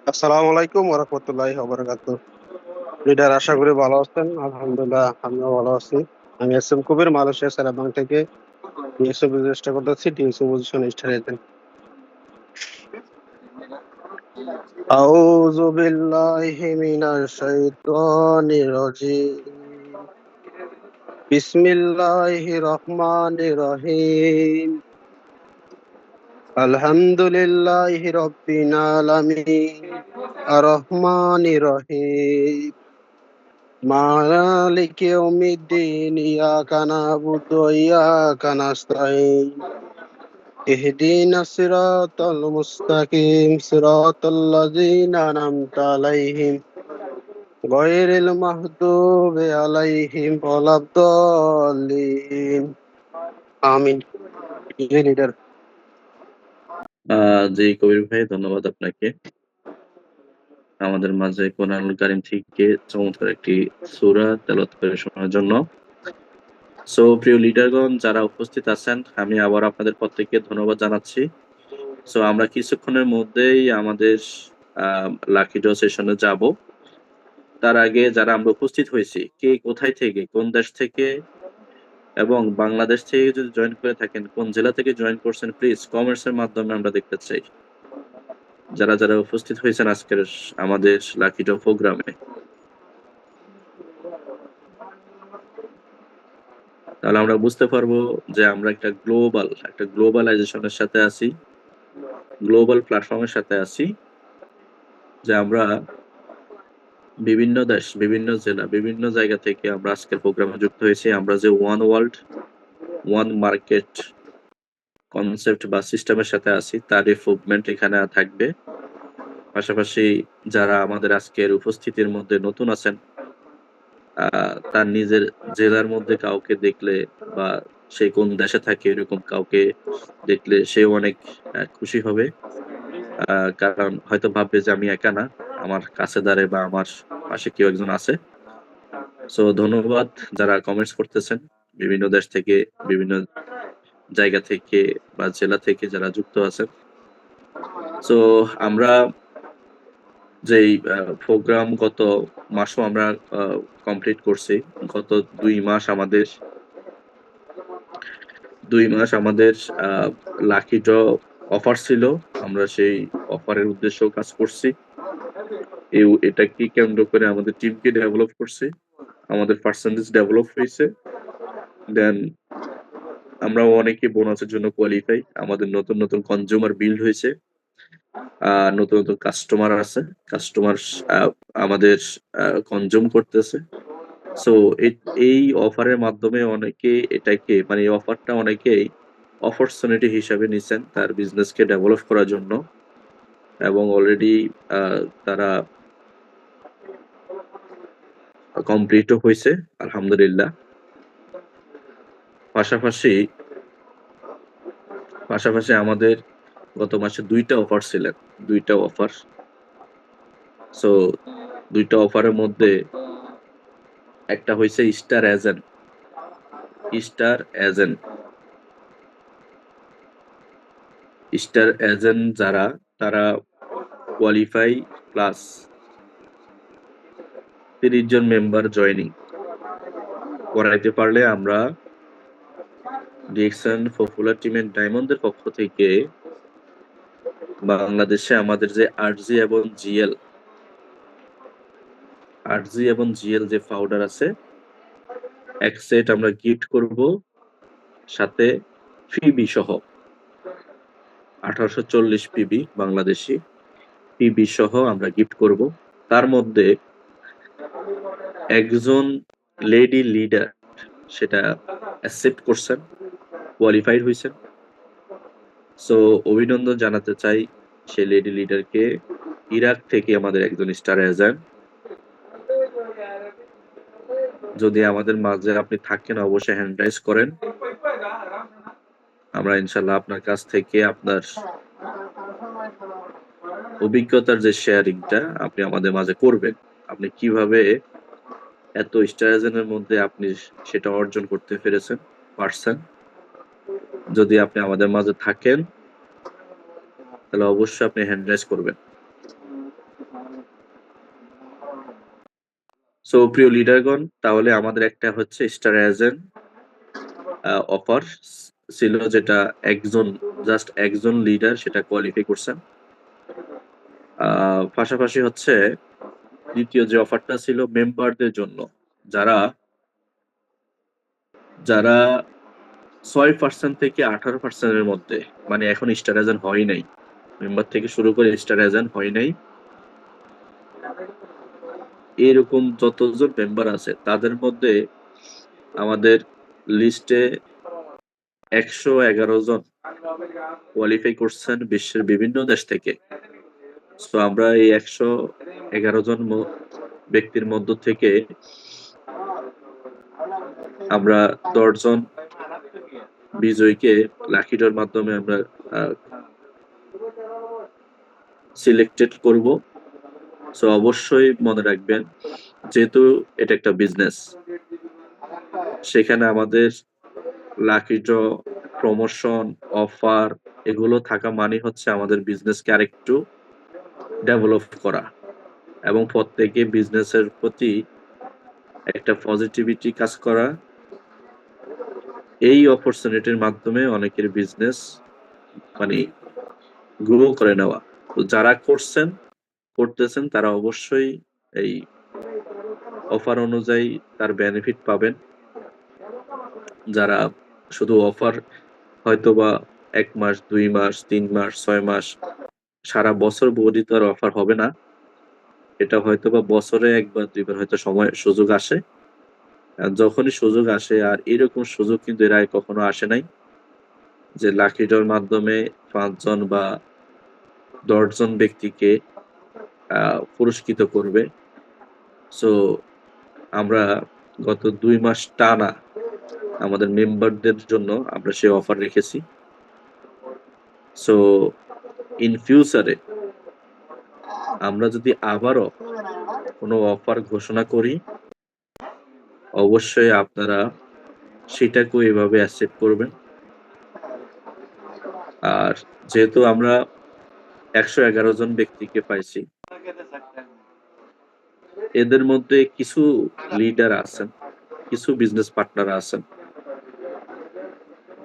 আসসালামু আলাইকুম ওয়া রাহমাতুল্লাহি ওয়া বারাকাতুহু। লিডার, আশা করি ভালো আছেন। আলহামদুলিল্লাহ আমিও ভালো আছি। আমি এস এম কবির, মালয়েশিয়া সেরাবাং থেকে ডিএসও চেষ্টা করতেছি। ডিএসও পজিশন স্টারে দেন। আউযু বিল্লাহি মিনাশ শাইতানির রাজিম। বিসমিল্লাহির রহমানির রহিম। আলহামদুলিল্লাহি রাব্বিল আলামিন। আর রহমানির রহিম। মালিক ইয়াউমিদ্দিন। ইয়াকা না'বুদু ওয়া ইয়াকা নাস্তাঈন। ইহদিনাস সিরাতাল মুস্তাকিম। সিরাতাল লাযীনা আন'আমতা আলাইহিম গায়রিল মাগদুবি আলাইহিম ওয়ালাদ-দাল্লিন। আমিন। জি লিডার। জি কবির ভাই, ধন্যবাদ আপনাকে। আমাদের মাঝে কোরআনুল কারীম থেকে চমৎকার একটি সূরা তেলাওয়াত করে শোনার জন্য। প্রিয় লিডারগণ যারা উপস্থিত আছেন, আমি আবার আপনাদের প্রত্যেককে ধন্যবাদ জানাচ্ছি। আমরা কিছুক্ষণের মধ্যেই আমাদের আ লাকি ড্র সেশনে যাব। তার আগে যারা আমরা উপস্থিত হয়েছি, কে কোথায় থেকে, কোন দেশ থেকে এবং বাংলাদেশ থেকে যদি জয়েন করে থাকেন, কোন জেলা থেকে জয়েন করছেন প্লিজ কমেন্টস এর মাধ্যমে আমরা দেখতে চাই। যারা উপস্থিত হয়েছেন আজকের আমাদের লাকি ড্র প্রোগ্রামে। তাহলে আমরা বুঝতে পারবো যে আমরা একটা গ্লোবালাইজেশন এর সাথে আছি, গ্লোবাল প্ল্যাটফর্ম এর সাথে আছি। যে আমরা বিভিন্ন দেশ, বিভিন্ন জেলা, বিভিন্ন জায়গা থেকে আমরা আজকের প্রোগ্রামে যুক্ত হয়েছি। আমরা যে one world, one market concept বা সিস্টেমের সাথে আছি, তার রিফ্রুটমেন্ট এখানে থাকবে। পাশাপাশি যারা আমাদের আজকের উপস্থিতির মধ্যে নতুন আছেন, তার নিজের জেলার মধ্যে কাউকে দেখলে বা সে কোন দেশে থাকে এরকম কাউকে দেখলে সেও অনেক খুশি হবে। কারণ হয়তো ভাববে যে আমি একা না, আমার কাছে দাঁড়ায় বা আমার পাশে কেউ একজন আছে। ধন্যবাদ যারা কমেন্টস করতেছেন বিভিন্ন দেশ থেকে, বিভিন্ন জায়গা থেকে বা জেলা থেকে যারা যুক্ত আছেন। আমরা যেই প্রোগ্রাম গত মাসও আমরা কমপ্লিট করছি। গত ২ মাস আমাদের ২ মাস আমাদের আ লাকি ড্র অফার ছিল। আমরা সেই অফারের উদ্দেশ্যেও কাজ করছি। এটাকে কেন্দ্র করে আমাদের টিমকে ডেভেলপ করছি। আমাদের পার্সেন্টেজ ডেভেলপ হইছে। দেন আমরাও অনেকে বোনাসের জন্য কোয়ালিফাই। আমাদের নতুন কনজিউমার বিল্ড হইছে। নতুন কাস্টমার আছে। কাস্টমার আ আমাদের কনজিউম করতেছে। সো এই এই অফারের মাধ্যমে অনেকে এটাকে মানে এই অফারটা অনেকেই অপরচুনিটি হিসাবে নিছেন তার বিজনেসকে ডেভেলপ করার জন্য এবং অলরেডি আ তারা কমপ্লিটও হইছে আলহামদুলিল্লাহ। পাশাপাশি পাশাপাশি আমাদের গত মাসে ২ টা অফার ছিলেন। ২ টা অফার। সো ২ টা অফারের মধ্যে একটা হইছে star agent. Star agent. Star agent যারা তারা কোয়ালিফাই প্লাস ৩০ জন মেম্বার জয়েনিং করাইতে পারলে আমরা ডিএক্সএন পপুলার টিম এন্ড ডায়মন্ডের পক্ষ থেকে বাংলাদেশে আমাদের যে আরজি এবং জিএল যে পাউডার আছে, এক সেট আমরা গিফট করব সাথে পিবি সহ ১৮৪০ পিবি বাংলাদেশী পিবি সহ আমরা গিফট করব। তার মধ্যে একজন লেডি লিডার সেটা অ্যাকসেপ্ট করছেন, কোয়ালিফাইড হইছেন। অভিনন্দন জানাতে চাই সেই লেডি লিডারকে। ইরাক থেকে আমাদের একজন স্টার এজেন্ট। যদি আমাদের মাঝে আপনি থাকেন অবশ্যই হ্যান্ড রাইজ করেন। আমরা ইনশাআল্লাহ আপনার কাছ থেকে আপনার অভিজ্ঞতার যে শেয়ারিংটা আপনি আমাদের মাঝে করবেন। আপনি কিভাবে এত স্টার এজেন্টের মধ্যে আপনি সেটা অর্জন করতে পারছেন। যদি আপনি আমাদের মাঝে থাকেন তাহলে অবশ্যই আপনি হ্যান্ড রাইজ করবেন। সো প্রিয় লিডারগণ, তাহলে আমাদের একটা হচ্ছে স্টার এজেন্ট অফার ছিল, যেটা জাস্ট একজন লিডার সেটা কোয়ালিফাই করছেন। পাশাপাশি হচ্ছে দ্বিতীয় যে অফারটা ছিল মেম্বারদের জন্য, যারা যারা 6% থেকে 18% এর মধ্যে, মানে এখন স্টার এজেন্ট হয় নাই, মেম্বার থেকে শুরু করে স্টার এজেন্ট হয় নাই, এরকম যতজন মেম্বার আছে তাদের মধ্যে আমাদের লিস্টে 111 জন কোয়ালিফাই করছেন বিশ্বের বিভিন্ন দেশ থেকে। সো আমরা এই 111 জন ব্যক্তির মধ্য থেকে আমরা 10 জন বিজয়ীকে লাকি ড্রর মাধ্যমে আমরা সিলেক্টেড করব। সো অবশ্যই মনে রাখবেন, যেহেতু এটা একটা বিজনেস, সেখানে আমাদের লাকি ড্র, প্রমোশন, অফার এগুলো থাকা মানে হচ্ছে আমাদের বিজনেসকে আরেকটু ডেভেলপ করা এবং প্রত্যেকে বিজনেসের প্রতি একটা পজিটিভিটি কাজ করা। এই অপরচুনিটির মাধ্যমে অনেকের বিজনেস মানে গ্রো করে নেওয়া। তো যারা করতেছেন তারা অবশ্যই এই অফার অনুযায়ী তার বেনিফিট পাবেন। যারা শুধু অফার হয়তোবা 1 মাস, 2 মাস, 3 মাস, 6 মাস, সারা বছর বর্ধিত আর অফার হবে না। এটা হয়তোবা বছরে 1 বার 2 বার হয়তো সুযোগ আসে। যখনই সুযোগ আসে, আর এরকম সুযোগ কিন্তু এর আগে কখনো আসে নাই যে লাকি ড্রর মাধ্যমে 5 জন বা 10 জন ব্যক্তিকে পুরস্কৃত করবে। সো আমরা গত 2 মাস টানা আমাদের মেম্বারদের জন্য আমরা সেই অফার রেখেছি। সো ইন ফিউচারে আমরা যদি আবারও কোনো অফার ঘোষণা করি, অবশ্যই আপনারা সেটাকেও এভাবে অ্যাকসেপ্ট করবেন। আর যেহেতু আমরা 111 জন ব্যক্তিকে পাইছি, এদের মধ্যে কিছু লিডার আছেন, কিছু বিজনেস পার্টনার আছেন,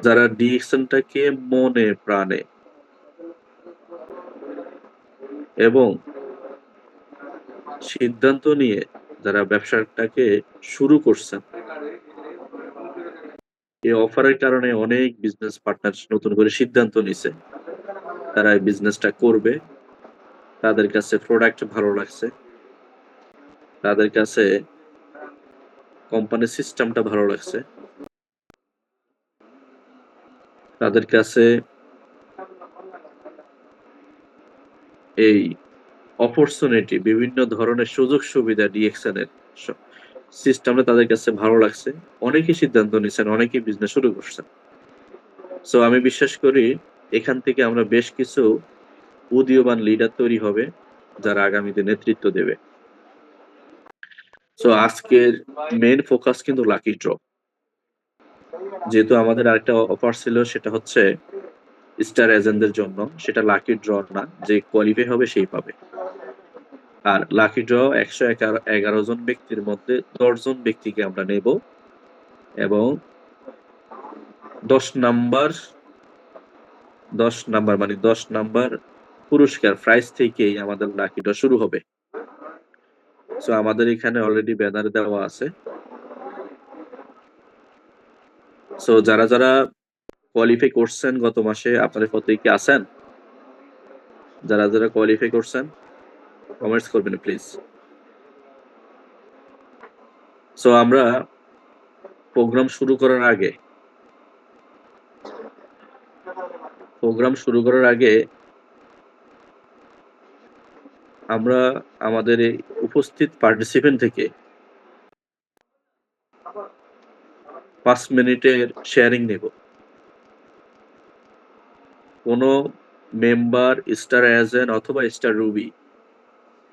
যারা ডিএক্সএনটাকে মনে প্রাণে এবং সিদ্ধান্ত নিয়ে যারা ব্যবসাটাকে শুরু করছেন, এই অফারের কারণে অনেক বিজনেস পার্টনার নতুন করে সিদ্ধান্ত নিছে তারা এই বিজনেসটা করবে। তাদের কাছে প্রোডাক্ট ভালো লাগছে, তাদের কাছে কোম্পানির সিস্টেমটা ভালো লাগছে, তাদের কাছে এই অপরচুনিটি, বিভিন্ন ধরনের সুযোগ সুবিধা ডিএক্সএন এর সিস্টেমটা তাদের কাছে ভালো লাগছে। অনেকেই সিদ্ধান্ত নিছেন, অনেকেই বিজনেস শুরু করছেন। সো আমি বিশ্বাস করি এখান থেকে আমরা বেশ কিছু উদীয়মান লিডার তৈরি হবে, যারা আগামীতে নেতৃত্ব দেবে। সো আজকের মেইন ফোকাস কিন্তু লাকি ড্র। যেহেতু আমাদের আরেকটা অফার ছিল, সেটা হচ্ছে স্টার এজেন্টদের জন্য, সেটা লাকি ড্র না, যে কোয়ালিফাই হবে সেই পাবে। আর লাকি ড্র 111 জন ব্যক্তির মধ্যে 10 জন ব্যক্তিকে আমরা নেব এবং 10 নাম্বার 10 নাম্বার পুরস্কার প্রাইজ থেকেই আমাদের লাকি ড্র শুরু হবে। সো আমাদের এখানে অলরেডি ব্যানার দেওয়া আছে। সো যারা কোয়ালিফাই করছেন গত মাসে, আপনাদের প্রত্যেকে আছেন? যারা কোয়ালিফাই করছেন কমেন্টস করবেন প্লিজ। সো আমরা প্রোগ্রাম শুরু করার আগে আমরা আমাদের এই উপস্থিত পার্টিসিপেন্ট থেকে 5 মিনিটের শেয়ারিং নেব। কোনো মেম্বার, স্টার এজেন্ট অথবা স্টার রুবি,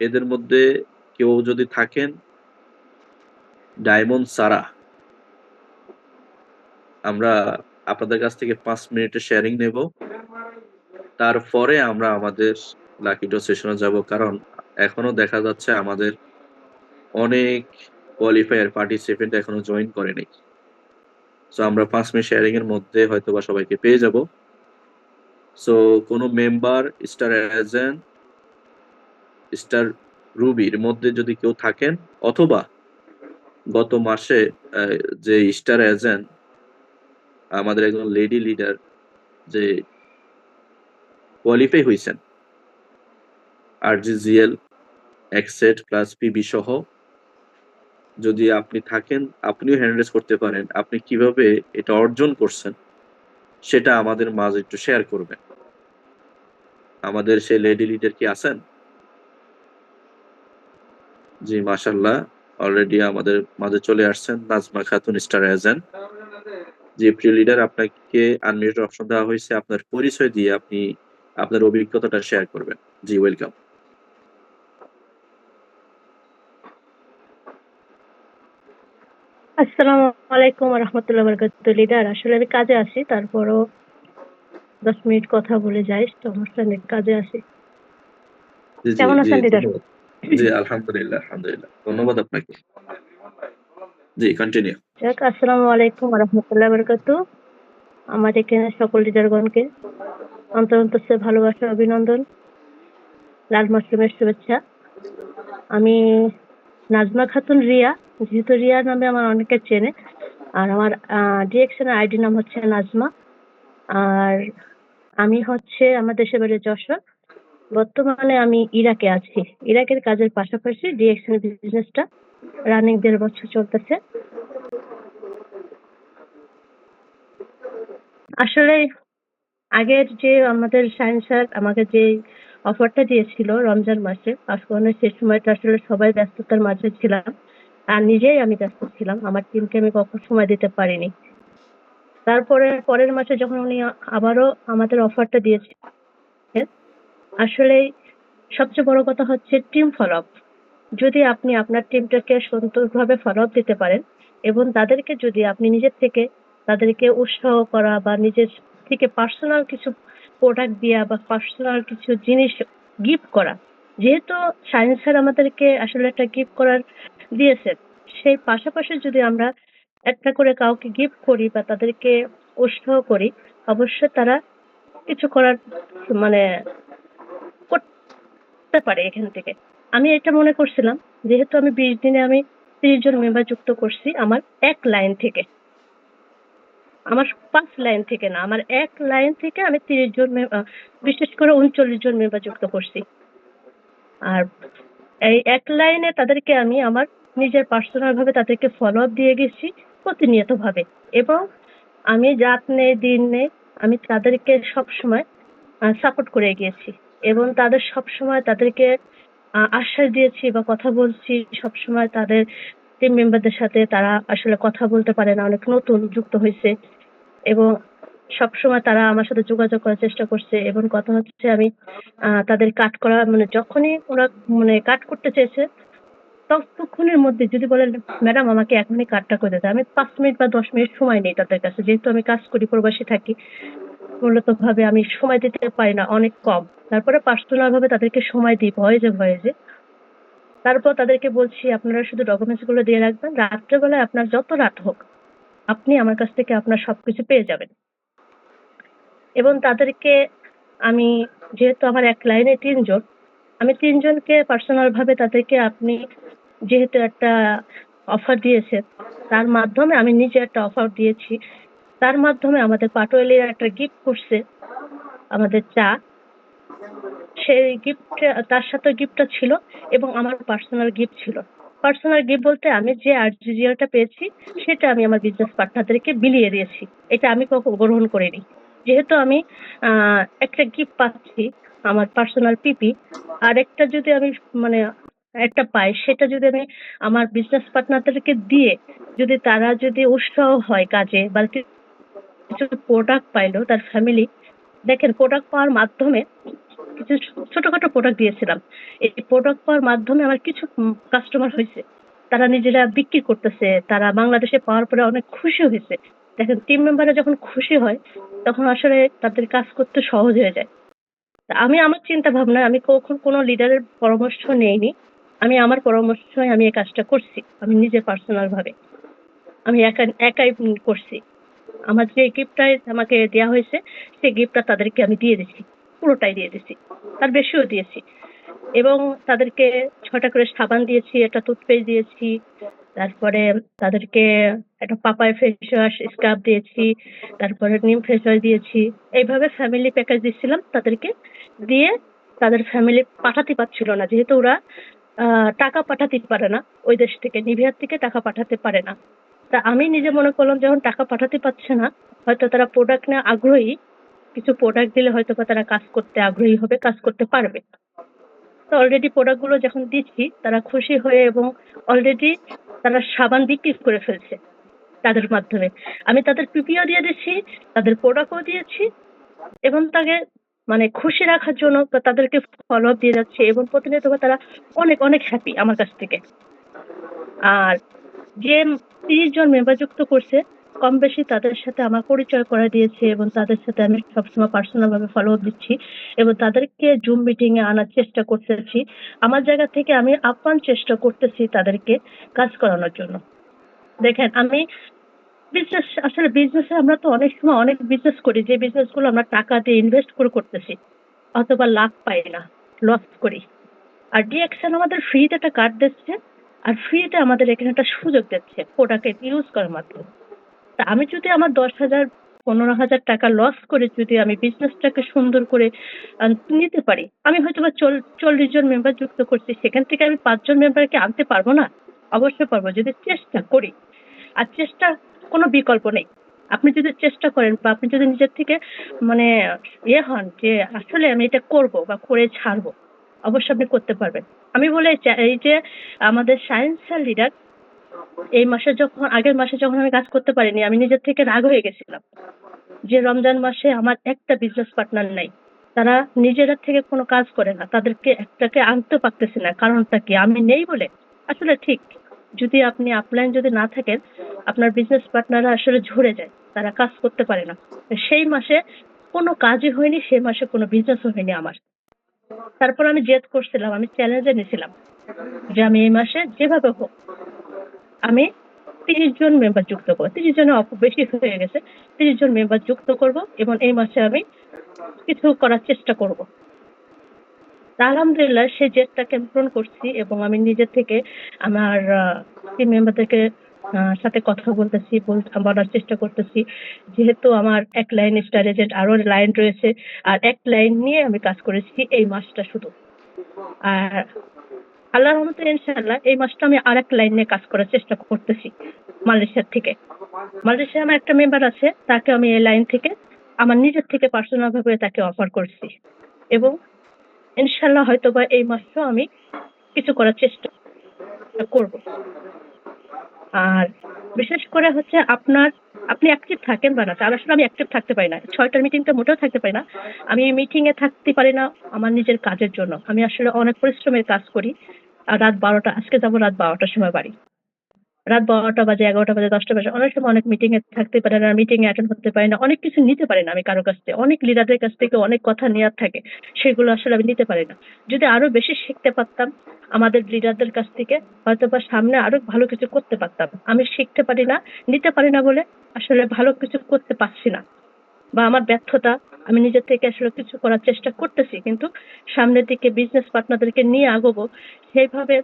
এদের মধ্যে কেউ যদি থাকেন ডায়মন্ড সারা, আমরা আপনাদের কাছ থেকে 5 মিনিটের শেয়ারিং নেব। তারপরে আমরা আমাদের লাকি ড্র সেশনে যাব। কারণ এখনো দেখা যাচ্ছে আমাদের অনেক কোয়ালিফায়ার পার্টিসিপেন্ট এখনো জয়েন করে নাই। সো আমরা ৫ মিনিট শেয়ারিং এর মধ্যে হয়তোবা সবাইকে পেয়ে যাব। সো কোন মেম্বার স্টার এজেন্ট, স্টার রুবির মধ্যে যদি কেউ থাকেন অথবা গত মাসে আ যে স্টার এজেন্ট আমাদের একজন লেডি লিডার যে কোয়ালিফাই হইছেন আরজিজিএল, এক্সেট প্লাস পিবি সহ যদি আপনি থাকেন, আপনিও হ্যান্ড রেইজ করতে পারেন। আপনি কিভাবে এটা অর্জন করছেন সেটা আমাদের মাঝে একটু শেয়ার করবেন। আমাদের সেই লেডি লিডার কি আছেন? জি, মাশাআল্লাহ অলরেডি আমাদের মাঝে চলে আসছেন নাজমা খাতুন স্টার এজেন্ট। জি, প্রিয় লিডার আপনাকে আনমিউট অপশন দেওয়া হয়েছে। আপনার পরিচয় দিয়ে আপনি আপনার অভিজ্ঞতাটা শেয়ার করবেন। জি, ওয়েলকাম। আসসালামু আলাইকুম ওয়া রাহমাতুল্লাহি ওয়া বারাকাতুহু। লিডার, আসলে আমি কাজে আছি, তারপরও ১০ মিনিট কথা বলে যাই, সমস্যা নেই, কাজে আছি। জি, জি, কেমন জি, আছেন লিডার? ধন্যবাদ। জি, আলহামদুলিল্লাহ, আলহামদুলিল্লাহ। ধন্যবাদ আপনাকে। জি, কন্টিনিউ। যাক, আসসালামু আলাইকুম ওয়া রাহমাতুল্লাহি ওয়া বারাকাতুহু। আমার এখানে সকল লিডারগণকে অন্তর ভালোবাসা, অভিনন্দন, লাল মাশরুমের শুভেচ্ছা। আমি নাজমা খাতুন রিয়া, যেহেতু রিয়া নামে আমার অনেকে চেনে। আর আমার ডিএকশন এর আইডি নাম হচ্ছে নাজমা। আর আমি হচ্ছে আমার দেশের বাড়ি যশোর। বর্তমানে আমি ইরাকে আছি। ইরাকের কাজের পাশাপাশি ডিএকশন বিজনেসটা রানিং ১.৫ বছর চলতেছে। আসলে আগের যে আমাদের শাহিন স্যার আমাকে যে অফারটা দিয়েছিল রমজান মাসে, পাশবনের সেই সময়টা আসলে সবাই ব্যস্ততার মাঝে ছিলাম। আর নিজেই আমি ব্যস্ত ছিলাম। আমার টিমকে আমি সময় দিতে পারিনি। তারপরে পরের মাসে যখন উনি আবারও আমাদের অফারটা দিয়েছেন, আসলেই সবচেয়ে বড় কথা হচ্ছে টিম ফলো আপ। যদি আপনি আপনার টিমটাকে সুন্দরভাবে ফলো আপ দিতে পারেন এবং তাদেরকে যদি আপনি নিজের থেকে তাদেরকে উৎসাহ করা বা নিজের থেকে পার্সোনাল কিছু প্রোডাক্ট দেয়া বা পার্সোনাল কিছু জিনিস গিফট করা। যেহেতু শাহিন স্যার আমাদেরকে আসলে একটা গিফট করার দিয়েছেন, সেই পাশাপাশি যদি আমরা একটা করে কাউকে গিফট করি বা তাদেরকে উৎসাহ করি, অবশ্যই তারা কিছু করার মানে করতে পারে এখান থেকে। আমি এটা মনে করছিলাম, যেহেতু আমি ২০ দিনে আমি ৩০ জন মেম্বার যুক্ত করছি আমার এক লাইন থেকে। আমার ৫ লাইন থেকে না, আমার এক লাইন থেকে আমি ৩০ জন বিশেষ করে ৩৯ জন মেম্বার যুক্ত করছি। আর এই এক লাইনে তাদেরকে আমি আমার নিজের পার্সোনাল ভাবে তাদেরকে ফলো আপ দিয়ে গেছি প্রতিনিয়তভাবে। এবং আমি রাত নেই, দিন নেই, আমি তাদেরকে সবসময় সাপোর্ট করে গিয়েছি এবং তাদের সবসময় তাদেরকে আশ্বাস দিয়েছি বা কথা বলছি সবসময় তাদের টিম মেম্বারদের সাথে। তারা আসলে কথা বলতে পারে না, অনেক নতুন যুক্ত হইছে এবং সবসময় তারা আমার সাথে যোগাযোগ করার চেষ্টা করছে এবং কথা হচ্ছে আমি তাদের কাট করা মানে যখনই ওরা মানে কাট করতে চেয়েছে ততক্ষণের মধ্যে যদি বলেন, "ম্যাডাম আমাকে এখনই কাটটা করে দিতে।" আমি ৫ মিনিট বা ১০ মিনিট সময় নেই তাদের কাছে। যেহেতু আমি কাজ করি, প্রবাসী থাকি। মূলতভাবে আমি সময় দিতে পারি না, অনেক কম। তারপরে পার্সোনাল ভাবে তাদেরকে সময় দিই ভয়েসে। তারপর তাদেরকে বলছি, "আপনারা শুধু ডকুমেন্টস গুলো দিয়ে রাখবেন। রাত্রেবেলায় আপনার যত রাত হোক, আপনি আমার কাছ থেকে আপনার সবকিছু পেয়ে যাবেন।" এবং তাদেরকে আমি যেহেতু আমার এক লাইনে ৩ জন, আমি ৩ জনকে পার্সোনাল ভাবে তাদেরকে আপনি যেহেতু একটা অফার দিয়েছেন, তার মাধ্যমে আমি নিজে একটা অফার দিয়েছি। তার মাধ্যমে আমাদের পাটোয়ারিরা একটা গিফট করছে, আমাদের চা। সেই গিফটটা তার সাথে গিফটটা ছিল এবং আমার পার্সোনাল গিফট ছিল। পার্সোনাল গিফট বলতে আমি যে আর্টিজিয়ালটা পেয়েছি সেটা আমি আমার বিজনেস পার্টনারদেরকে বিলিয়ে দিয়েছি। এটা আমি গ্রহণ করিনি। যেহেতু আমি আ একটা গিফট পাচ্ছি আমার পার্সোনাল পিপি, আরেকটা যদি আমি মানে একটা পাই সেটা যদি আমি আমার বিজনেস পার্টনারদেরকে দিয়ে যদি তারা যদি উৎসাহ হয় কাজে বা কিছু প্রোডাক্ট পাইলো তার ফ্যামিলি। দেখেন, প্রোডাক্ট পাওয়ার মাধ্যমে কিছু ছোটখাটো প্রোডাক্ট দিয়েছিলাম। এই প্রোডাক্ট পাওয়ার মাধ্যমে আমার কিছু কাস্টমার হইছে। তারা নিজেরা বিক্রি করতেছে। তারা বাংলাদেশে পাওয়ার পরে অনেক খুশি হইছে। দেখেন, টিম মেম্বাররা যখন খুশি হয় তখন আসলে তাদের কাজ করতে সহজ হয়ে যায়। আমি আমার চিন্তা ভাবনায় আমি কখন কোনো লিডারের পরামর্শ নেইনি। আমি আমার পরামর্শই আমি এই কাজটা করছি। আমি নিজে পার্সোনাল ভাবে। আমি একাই করছি। আমার যে গিফটটা আমাকে দেয়া হয়েছে, সেই গিফটটা তাদেরকে আমি দিয়ে দিছি। পুরোটাই দিয়ে দিছি। তার বেশিও দিয়েছি। এবং তাদেরকে ৬ টা করে সাবান দিয়েছি, একটা টুথপেস্ট দিয়েছি। তারপরে তাদেরকে একটা পাপায়া ফেস ওয়াশ, স্কার্ফ দিয়েছি। তারপরে নিম ফেস ওয়াশ দিয়েছি। এইভাবে ফ্যামিলি প্যাকেজ দিচ্ছিলাম তাদেরকে। দিয়ে তাদের ফ্যামিলি পাঠাতে পারছিল না। যেহেতু ওরা আ টাকা পাঠাতে পারে না। ওই দেশ থেকে নিভিয়ার থেকে টাকা পাঠাতে পারে না। তা আমি নিজে মনে করলাম যখন টাকা পাঠাতে পারছে না, হয়তো তারা প্রোডাক্ট নিয়ে আগ্রহী। কিছু প্রোডাক্ট দিলে হয়তোবা তারা কাজ করতে আগ্রহী হবে, কাজ করতে পারবে। তো অলরেডি প্রোডাক্ট গুলো যখন দিচ্ছি তারা খুশি হয়ে এবং অলরেডি তারা সাবান বিক্রি করে ফেলছে তাদের মাধ্যমে। আমি তাদের পিপিও দিয়ে দিচ্ছি, তাদের প্রোডাক্টও দিয়েছি এবং তাকে মানে খুশি রাখার জন্য তাদেরকে ফলো আপ দিয়ে যাচ্ছি এবং প্রতিনিয়ত তারা অনেক হ্যাপি আমার কাছ থেকে। আর যে ৩০ জন মেম্বার যুক্ত করছে, কম বেশি তাদের সাথে আমার পরিচয় করায় দিয়েছি এবং তাদের সাথে আমি সবসময় পার্সোনাল ভাবে ফলো আপ দিচ্ছি এবং তাদেরকে জুম মিটিং এ আনার চেষ্টা করতেছি। আমার জায়গা থেকে আমি আপ্রাণ চেষ্টা করতেছি তাদেরকে কাজ করানোর জন্য। দেখেন আমি আসলে বিজনেসে আমরা তো অনেক সময় অনেক বিজনেস করি যে বিজনেস গুলো আমরা টাকা দিয়ে ইনভেস্ট করে করতেছি। অথবা লাভ পাই না, লস করি। আর ডিএক্সএন আমাদের ফ্রিতে একটা কার্ড দিচ্ছে আর ফ্রিতে আমাদের এখানে একটা সুযোগ দিচ্ছে প্রোডাক্ট ইউজ করার মাধ্যমে। তা আমি যদি আমার ১০,০০০ ১৫,০০০ টাকা লস করে যদি আমি বিজনেসটাকে সুন্দর করে আ নিতে পারি, আমি হয়তোবা ৪০ জন মেম্বার যুক্ত করছি। সেখান থেকে আমি ৫ জন মেম্বারকে আনতে পারবো না? অবশ্যই পারবো যদি চেষ্টা করি। আর চেষ্টার কোনো বিকল্প নেই। আপনি যদি চেষ্টা করেন বা আপনি যদি নিজের থেকে মানে হন যে আসলে আমি এটা করব বা করে ছাড়বো, অবশ্যই আপনি করতে পারবেন। আমি বলে এই যে আমাদের সায়েন্সের লিডার এই মাসে যখন আগের মাসে যখন আমি কাজ করতে পারিনি, আমি নিজের থেকে রাগ হয়ে গেছিলাম। যে রমজান মাসে আমার একটা বিজনেস পার্টনার নাই। তারা নিজেরা থেকে কোনো কাজ করে না। তাদেরকে একটাকে আনতে পারতেছি না। কারণটা কি? আমি নেই বলে? আসলে ঠিক। যদি আপনি আপলাইন যদি না থাকেন, আপনার বিজনেস পার্টনাররা আসলে ঝরে যায়। তারা কাজ করতে পারে না। সেই মাসে কোনো কাজই হয়নি, সেই মাসে কোনো বিজনেসও হয়নি আমার। তারপর আমি জেদ করছিলাম, আমি চ্যালেঞ্জে নিছিলাম যে আমি এই মাসে যেভাবে হোক আমি ৩০ জন মেম্বার যুক্ত করব। ৩০ জনের বেশি হয়ে গেছে। ৩০ জন মেম্বার যুক্ত করব এবং এই মাসে আমি কিছু করার চেষ্টা করব। তা আলহামদুলিল্লাহ সেই জেদটাকে আমি পূরণ করছি এবং আমি নিজে থেকে আমার টিম মেম্বারদেরকে সাথে কথা বলতেছি, বলার চেষ্টা করতেছি। যেহেতু আমার এক লাইন স্টার এজেন্ট আরো লাইন রয়েছে। আর এক লাইন নিয়ে আমি কাজ করেছি এই মাসটা শুধু। আর আল্লাহর রহমতে ইনশাআল্লাহ এই মাসটা আমি আরেক লাইন নিয়ে কাজ করার চেষ্টা করতেছি মালয়েশিয়ার থেকে। মালয়েশিয়ায় আমার একটা মেম্বার আছে, তাকে আমি এই লাইন থেকে আমার নিজের থেকে পার্সোনাল ভাবে তাকে অফার করছি। এবং ইনশাআল্লাহ হয়তোবা এই মাসেও আমি কিছু করার চেষ্টা করব। আর বিশেষ করে হচ্ছে আপনি অ্যাক্টিভ থাকেন বা না। আর আসলে আমি অ্যাক্টিভ থাকতে পারি না। ৬ টার মিটিংটা মোটেও থাকতে পারি না। আমি মিটিং এ থাকতে পারি না আমার নিজের কাজের জন্য। আমি আসলে অনেক পরিশ্রমের কাজ করি। রাত ১২টা আজকে যাব রাত ১২টার সময় বাড়ি। রাত ১২টা বাজে, ১১টা বাজে, ১০টা বাজে। অনেক সময় অনেক মিটিং এ থাকতে পারি না, মিটিং এ অ্যাটেন্ড করতে পারি না। অনেক কিছু নিতে পারি না আমি কারো কাছ থেকে। অনেক লিডারদের কাছ থেকে অনেক কথা নেয়ার থাকে। সেগুলো আসলে আমি নিতে পারি না। যদি আরো বেশি শিখতে পারতাম আমাদের লিডারদের কাছ থেকে হয়তোবা সামনে আরো ভালো কিছু করতে পারতাম। আমি শিখতে পারি না, নিতে পারি না বলে আসলে ভালো কিছু করতে পারছি না। বা আমার ব্যর্থতা আমি নিজে থেকে আসলে কিছু করার চেষ্টা করতেছি। কিন্তু সামনের দিকে বিজনেস পার্টনারদেরকে নিয়ে আগাবো সেইভাবে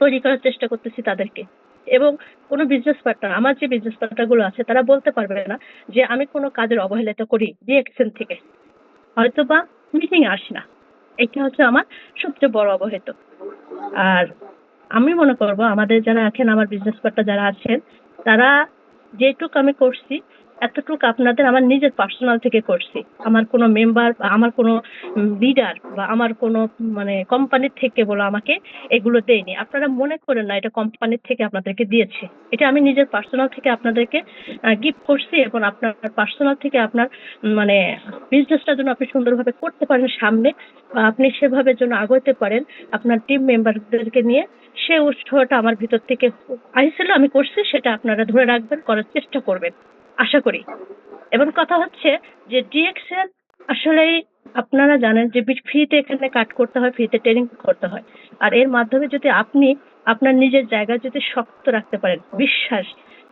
তৈরি করার চেষ্টা করতেছি তাদেরকে। এবং কোন বিজনেস পার্টনার আমার যে বিজনেস পার্টনার গুলো আছে তারা বলতে পারবে না যে আমি কোন কাজের অবহেলিত করি ডিএক্সএন থেকে। হয়তোবা মিটিং এ আসি না। এটা হচ্ছে আমার সবচেয়ে বড় অবহেলিত। আর আমি মনে করব আমাদের যারা আছেন আমার বিজনেস পার্টনার যারা আছেন তারা যেটুক আমি করছি এতটুক আপনাদের আমার নিজের পার্সোনাল থেকে করছি। আমার কোন মেম্বার বা আমার কোন লিডার বা আমার কোন মানে কোম্পানির থেকে বলে আমাকে এগুলো দেয়নি। আপনারা মনে করেন না এটা কোম্পানির থেকে আপনাদেরকে দিয়েছে। এটা আমি নিজের পার্সোনাল থেকে আপনাদেরকে গিফট করছি এবং আপনার পার্সোনাল থেকে আপনার মানে বিজনেসটা যেন আপনি সুন্দরভাবে করতে পারেন সামনে বা আপনি সেভাবে যেন আগাইতে পারেন আপনার টিম মেম্বারদেরকে নিয়ে সে উৎসাহটা আমার ভিতর থেকে আইছিল আমি করছি সেটা আপনারা ধরে রাখবেন, করার চেষ্টা করবেন। আশা করি। এবং কথা হচ্ছে যে ডিএক্সএল আসলেই আপনারা জানেন যে ফ্রিতে এখানে কাট করতে হয়, ফ্রিতে ট্রেনিং করতে হয়। আর এর মাধ্যমে যদি আপনি আপনার নিজের জায়গা যদি শক্ত রাখতে পারেন,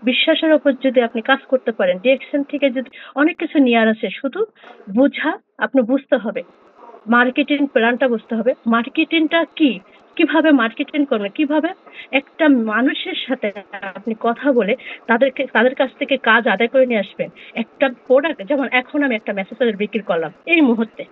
বিশ্বাসের উপর যদি আপনি কাজ করতে পারেন, ডিরেকশন থেকে যদি অনেক কিছু নেয়ার আছে, শুধু বুঝা, আপনি বুঝতে হবে। মার্কেটিং প্ল্যানটা বুঝতে হবে। মার্কেটিংটা কি? কিভাবে মার্কেটিং করবেন? কিভাবে একটা মানুষের সাথে আপনি কথা বলে তাদের কাছ থেকে কাজ আদায় করে নিয়ে আসবেন। একটা প্রোডাক্ট, যেমন এখন আমি একটা মেসেঞ্জার বিক্রি করলাম এই মুহূর্তে।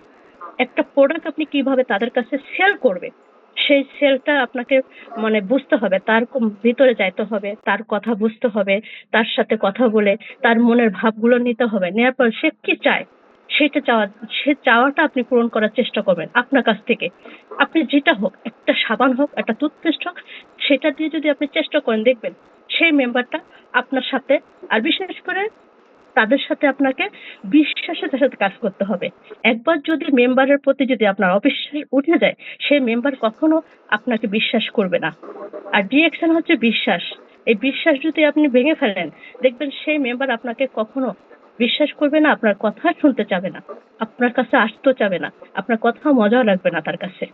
একটা প্রোডাক্ট আপনি কিভাবে তাদের কাছে সেল করবেন, সেই সেলটা আপনাকে মানে বুঝতে হবে। তার ভিতরে যাইতে হবে, তার কথা বুঝতে হবে, তার সাথে কথা বলে তার মনের ভাবগুলো নিতে হবে। নেওয়ার পর সে কি চায় সেটা সে চাওয়াটা আপনি পূরণ করার চেষ্টা করবেন আপনার কাছ থেকে। আপনি যেটা হোক, একটা সাবান হোক, একটা টুথপেস্ট হোক, সেটা দিয়ে যদি আপনি চেষ্টা করেন, দেখবেন সেই মেম্বারটা আপনার সাথে, আর বিশেষ করে তাদের সাথে আপনাকে বিশ্বাসের সাথে কাজ করতে হবে। একবার যদি মেম্বারের প্রতি যদি আপনার অবিশ্বাস উঠে যায়, সেই মেম্বার কখনো আপনাকে বিশ্বাস করবে না। আর ডিরেকশন হচ্ছে বিশ্বাস। এই বিশ্বাস যদি আপনি ভেঙে ফেলেন, দেখবেন সেই মেম্বার আপনাকে কখনো বিশ্বাস করবে না, আপনার কথা শুনতে চাবে না, আপনার কাছে আসতেও চাবে না, আপনার কথা মজাও লাগবে না তার কাছে।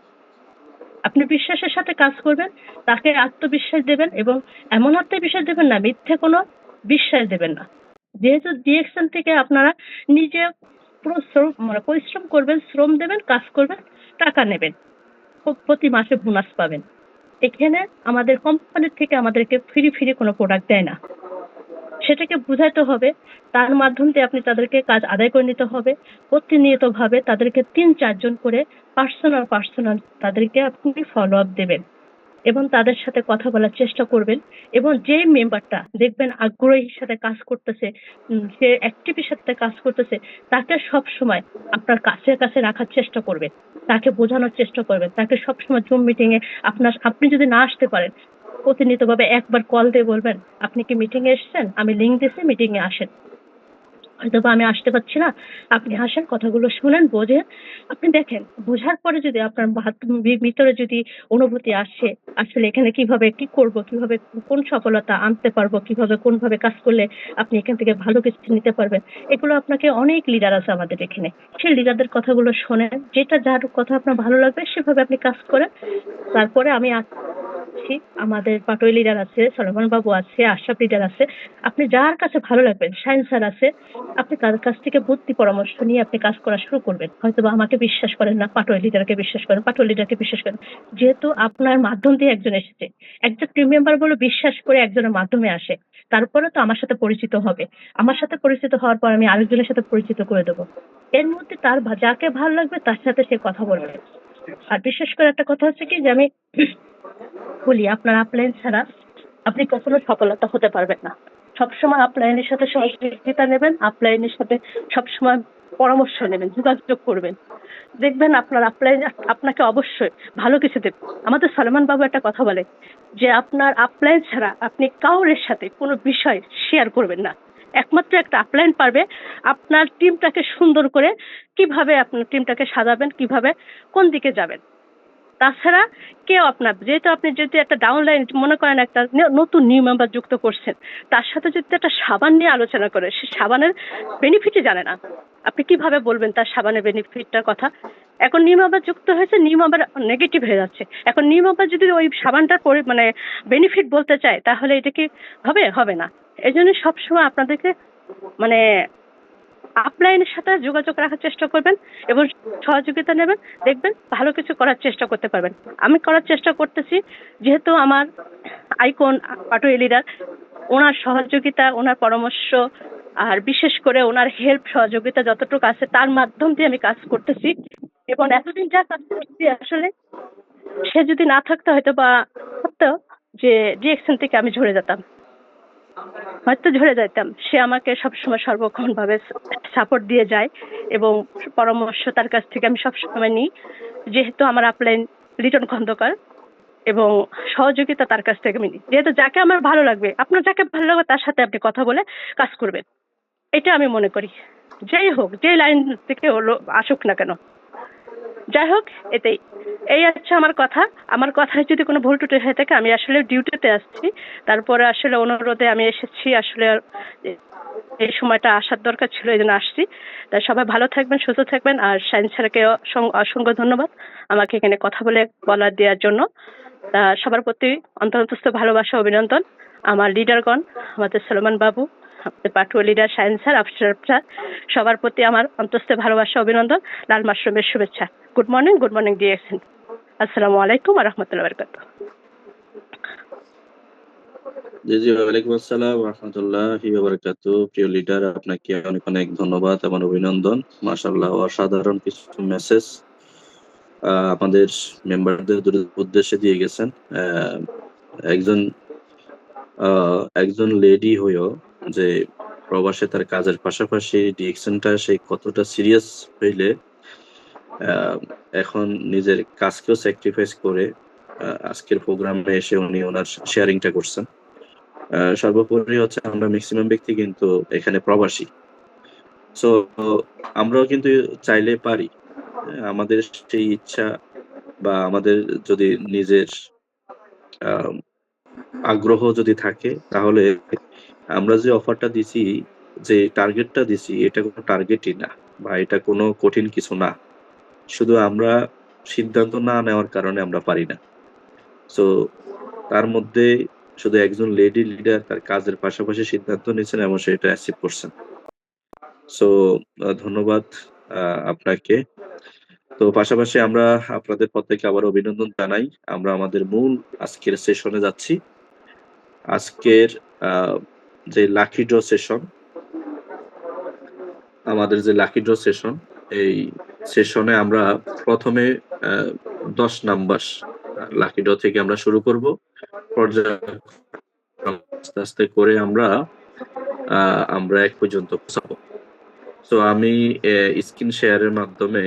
আপনি বিশ্বাসের সাথে কাজ করবেন, তাকে আত্মবিশ্বাস দেবেন এবং এমন আত্মবিশ্বাস দেবেন না, মিথ্যে কোনো বিশ্বাস দেবেন না। যেহেতু ডিরেকশন থেকে আপনারা নিজে পুরো মানে পরিশ্রম করবেন, শ্রম দেবেন, কাজ করবেন, টাকা নেবেন। প্রতি মাসে বোনাস পাবেন। এখানে আমাদের কোম্পানি থেকে আমাদেরকে ফ্রি কোনো প্রোডাক্ট দেয় না। সেটাকে বুঝাইতে হবে। তার মাধ্যম দিয়ে আপনি তাদেরকে কাজ আদায় করে নিতে হবে। প্রতিনিয়তভাবে তাদেরকে ৩-৪ জন করে পার্সোনাল তাদেরকে আপনি ফলো আপ দেবেন এবং তাদের সাথে কথা বলার চেষ্টা করবেন। এবং যে মেম্বারটা দেখবেন আগ্রহীর সাথে কাজ করতেছে, সে অ্যাক্টিভের সাথে কাজ করতেছে, তাকে সবসময় আপনার কাছে রাখার চেষ্টা করবেন। তাকে বোঝানোর চেষ্টা করবেন। তাকে সবসময় জুম মিটিং এ আপনি যদি না আসতে পারেন, প্রতিনিয়তভাবে একবার কল দিয়ে বলবেন, "আপনি কি মিটিং এ এসেছেন? আমি লিংক দিছি, মিটিং এ আসেন।" হয়তোবা আমি আসতে পারছি না। আপনি আসেন, কথাগুলো শুনেন, বোঝেন। আপনি দেখেন, বোঝার পরে যদি আপনার ভিতরে যদি অনুভূতি আসে, আসলে এখানে কিভাবে কি করব, কিভাবে কোন সফলতা আনতে পারবো, কিভাবে কোনভাবে কাজ করলে আপনি এখান থেকে ভালো কিছু নিতে পারবেন। এগুলো আপনাকে অনেক লিডার আছে আমাদের এখানে। সেই লিডারদের কথাগুলো শোনেন। যেটা যার কথা আপনার ভালো লাগবে সেভাবে আপনি কাজ করেন। তারপরে আমি আছি, আমাদের পাটোয়ারি লিডার আছে, সলোমন বাবু আছে, আশরাফ লিডার আছে। আপনি যার কাছে ভালো লাগবেন, শাহিন স্যার আছে। আপনি তার কাছ থেকে বুদ্ধি পরামর্শ নিয়ে আপনি কাজ করা শুরু করবেন। হয়তোবা আমাকে বিশ্বাস করেন না, পাটোয়ারি লিডারকে বিশ্বাস করেন, পাটোয়ারি লিডারকে বিশ্বাস করেন। যেহেতু আপনার মাধ্যম দিয়ে একজন এসেছে। একজন টিম মেম্বার বলে বিশ্বাস করে একজনের মাধ্যমে আসে। তারপরে তো আমার সাথে পরিচিত হবে। আমার সাথে পরিচিত হওয়ার পর আমি আরেকজনের সাথে পরিচিত করে দেব। এর মধ্যে তার যাকে ভালো লাগবে তার সাথে সে কথা বলবে। আর বিশেষ করে একটা কথা হচ্ছে কি যে আমি বলি, আপনার আপলাইন ছাড়া আপনি কখনো সফলতা হতে পারবেন না। সবসময় আপলাইনের সাথে সহযোগিতা নেবেন, আপলাইনের সাথে সবসময় পরামর্শ নেবেন, যোগাযোগ করবেন। দেখবেন আপনার আপলাইন আপনাকে অবশ্যই ভালো কিছু দেবে। আমাদের সলমান বাবু একটা কথা বলে যে আপনার আপলাইন ছাড়া আপনি কাউরের সাথে কোনো বিষয় শেয়ার করবেন না। একমাত্র একটা আপলাইন পারবে আপনার টিমটাকে সুন্দর করে কিভাবে আপনার টিমটাকে সাজাবেন, কিভাবে কোন দিকে যাবেন। তাছাড়া কেউ আপনার যেহেতু একটা ডাউনলাইন মনে করেন একটা নতুন নিউ মেম্বার যুক্ত করছেন, তার সাথে যদি একটা সাবান নিয়ে আলোচনা করে, সে সাবানের বেনিফিটই জানে না, আপনি কিভাবে বলবেন তার সাবানের বেনিফিটটার কথা? এখন নিউ মেম্বার যুক্ত হয়েছে, নিউ মেম্বার নেগেটিভ হয়ে যাচ্ছে। এখন নিউ মেম্বার যদি ওই সাবানটার মানে বেনিফিট বলতে চায়, তাহলে এটা কি হবে না। এই জন্য সবসময় আপনাদেরকে মানে আপলাইনের সাথে যোগাযোগ রাখার চেষ্টা করবেন এবং সহযোগিতা নেবেন। দেখবেন ভালো কিছু করার চেষ্টা করতে পারবেন। আমি করার চেষ্টা করতেছি। যেহেতু আমার আইকন পাটোয়ারি লিডার, ওনার সহযোগিতা, ওনার পরামর্শ আর বিশেষ করে ওনার হেল্প সহযোগিতা যতটুকু আছে তার মাধ্যম দিয়ে আমি কাজ করতেছি। এবং এতদিন যা কাজ করছি, আসলে সে যদি না থাকতো হয়তো বা হতো যে ডিরেকশন থেকে আমি ঝরে যেতাম, হয়তো ঝরে যাইতাম। সে আমাকে সবসময় সর্বক্ষণ ভাবে সাপোর্ট দিয়ে যায় এবং পরামর্শ তার কাছ থেকে আমি সবসময় নিই। যেহেতু আমার আপলাইন লিটন খন্দকার, এবং সহযোগিতা তার কাছ থেকে আমি নিই। যেহেতু যাকে আমার ভালো লাগবে, আপনার যাকে ভালো লাগবে তার সাথে আপনি কথা বলে কাজ করবেন। এটা আমি মনে করি। যেই হোক, যেই লাইন থেকে হলো আসুক না কেন। যাই হোক, এটাই এই হচ্ছে আমার কথা। আমার কথায় যদি কোনো ভুল ত্রুটি হয়ে থাকে, আমি আসলে ডিউটিতে আসছি, তারপরে আসলে অনুরোধে আমি এসেছি। আসলে এই সময়টা আসার দরকার ছিল, এই জন্য আসছি। তাই সবাই ভালো থাকবেন, সুস্থ থাকবেন। আর শাহিন স্যারকে অসংখ্য ধন্যবাদ আমাকে এখানে কথা বলা দেওয়ার জন্য। সবার প্রতি অন্তরস্থ ভালোবাসা, অভিনন্দন। আমার লিডারগণ, আমাদের সলমান বাবু, আমাদের পাটুয়া leader Shahin sir, Afsar sir, সবার প্রতি আমার অন্তস্থ ভালোবাসা, অভিনন্দন, লাল মাশরুমের শুভেচ্ছা। Good morning DXN. আসসালামু আলাইকুম ওয়া রাহমাতুল্লাহি ওয়া বারাকাতুহু। জি, জি, ওয়ালাইকুম আসসালাম ওয়া রাহমাতুল্লাহি ওয়া বারাকাতুহু। প্রিয় লিডার, আপনাকে অনেক অনেক ধন্যবাদ এবং অভিনন্দন। মাশাআল্লাহ, অসাধারণ কিছু মেসেজ আমাদের মেম্বারদের উদ্দেশ্যে দিয়ে গেছেন। একজন একজন লেডি হয়েও যে প্রবাসে তার কাজের পাশাপাশি ডিএকশনটা সে কতটা সিরিয়াস হইলে এখন নিজের কাজকেও স্যাক্রিফাইস করে আজকের প্রোগ্রামে এসে উনি ওনার শেয়ারিংটা করছেন। সর্বোপরি হচ্ছে আমরা ম্যাক্সিমাম ব্যক্তি কিন্তু এখানে প্রবাসী। সো আমরাও কিন্তু চাইলে পারি। আমাদের সেই ইচ্ছা বা আমাদের যদি নিজের আম আগ্রহ যদি থাকে, তাহলে আমরা যে অফারটা দিছি, যে টার্গেটটা দিছি, এটা কোনো টার্গেটই না বা এটা কোনো কঠিন কিছু না। শুধু আমরা সিদ্ধান্ত না নেওয়ার কারণে আমরা পারি না। সো তার মধ্যে শুধু একজন লেডি লিডার তার কাজের পাশাপাশি সিদ্ধান্ত নিয়েছেন এবং সে এটা অ্যাচিভ করছেন। সো ধন্যবাদ আপনাকে। তো পাশাপাশি আমরা আপনাদের প্রত্যেককে আবার অভিনন্দন জানাই। আমরা আমাদের মূল আজকের সেশনে যাচ্ছি। আজকের আ যে লাকি ড্র সেশন, আমাদের যে লাকি ড্র সেশন, এই সেশনে আমরা ১ম এ আ ১০ নাম্বার লাকি ড্র থেকে আমরা শুরু করব। পর্যায়ক্রমে আস্তে, আস্তে করে আমরা ১ পর্যন্ত পৌঁছাবো। সো আমি স্ক্রিন শেয়ারের মাধ্যমে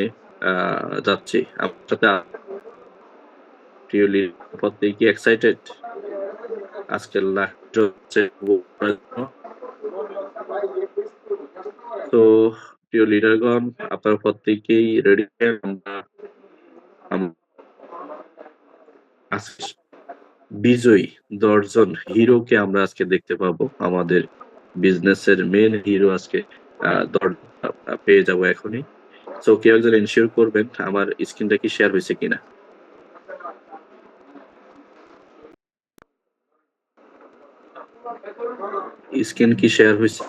আ যাচ্ছি। আপনার সাথে প্রিয় লিডার, প্রত্যেকে কি এক্সাইটেড আজকের লাকি ড্র করার জন্য? তো প্রিয় লিডারগণ, আপনারা প্রত্যেকেই রেডি আমরা আম আজকে বিজয়ী ১০ জন হিরোকে আমরা আজকে দেখতে পাবো। আমাদের বিজনেসের মেইন হিরো আজকে ১০ পেয়ে যাবো এখনই। সো কেউ একজন এনশিওর করবেন আমার স্ক্রিনটা কি শেয়ার হইছে কিনা? স্ক্রিন কি শেয়ার হইছে?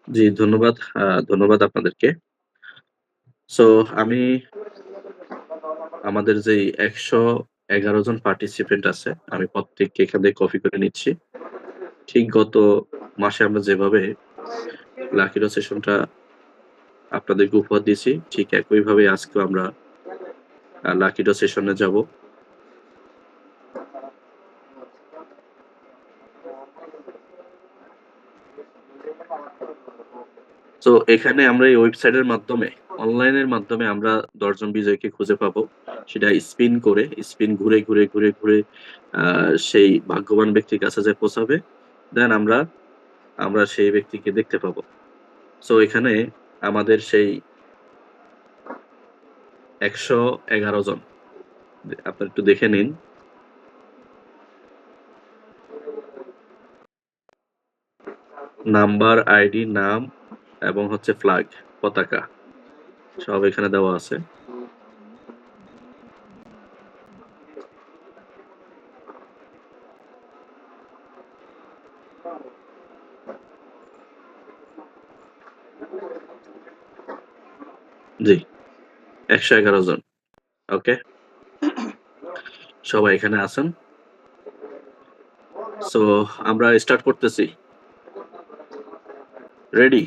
জি, ধন্যবাদ। ধন্যবাদ আপনাদেরকে। সো আমি আমাদের যেই ১১১ জন পার্টিসিপেন্ট আছে, আমি প্রত্যেককে এখান থেকে কপি করে নিচ্ছি। ঠিক গত মাসে আমরা যেভাবে লাকি ড্র সেশনটা আপনাদেরকে উপহার দিয়েছি, ঠিক একইভাবে আজকেও আমরা লাকি ড্র সেশনে যাবো। সো এখানে আমরা এই ওয়েবসাইটের মাধ্যমে, অনলাইনের মাধ্যমে আমরা ১০ জন বিজয়ীকে খুঁজে পাবো। সেটা স্পিন ঘুরে আ সেই ভাগ্যবান ব্যক্তির কাছে যেয়ে পৌঁছাবে। দেন আমরা সেই ব্যক্তিকে দেখতে পাবো। সো এখানে আমাদের সেই ১১১ জন, আপনারা একটু দেখে নিন। নাম্বার, আইডি, নাম এবং হচ্ছে ফ্ল্যাগ, পতাকা সব এখানে দেওয়া আছে। জি, ১১১ জন। ওকে? সবাই এখানে আছেন। সো আমরা স্টার্ট করতেছি। রেডি?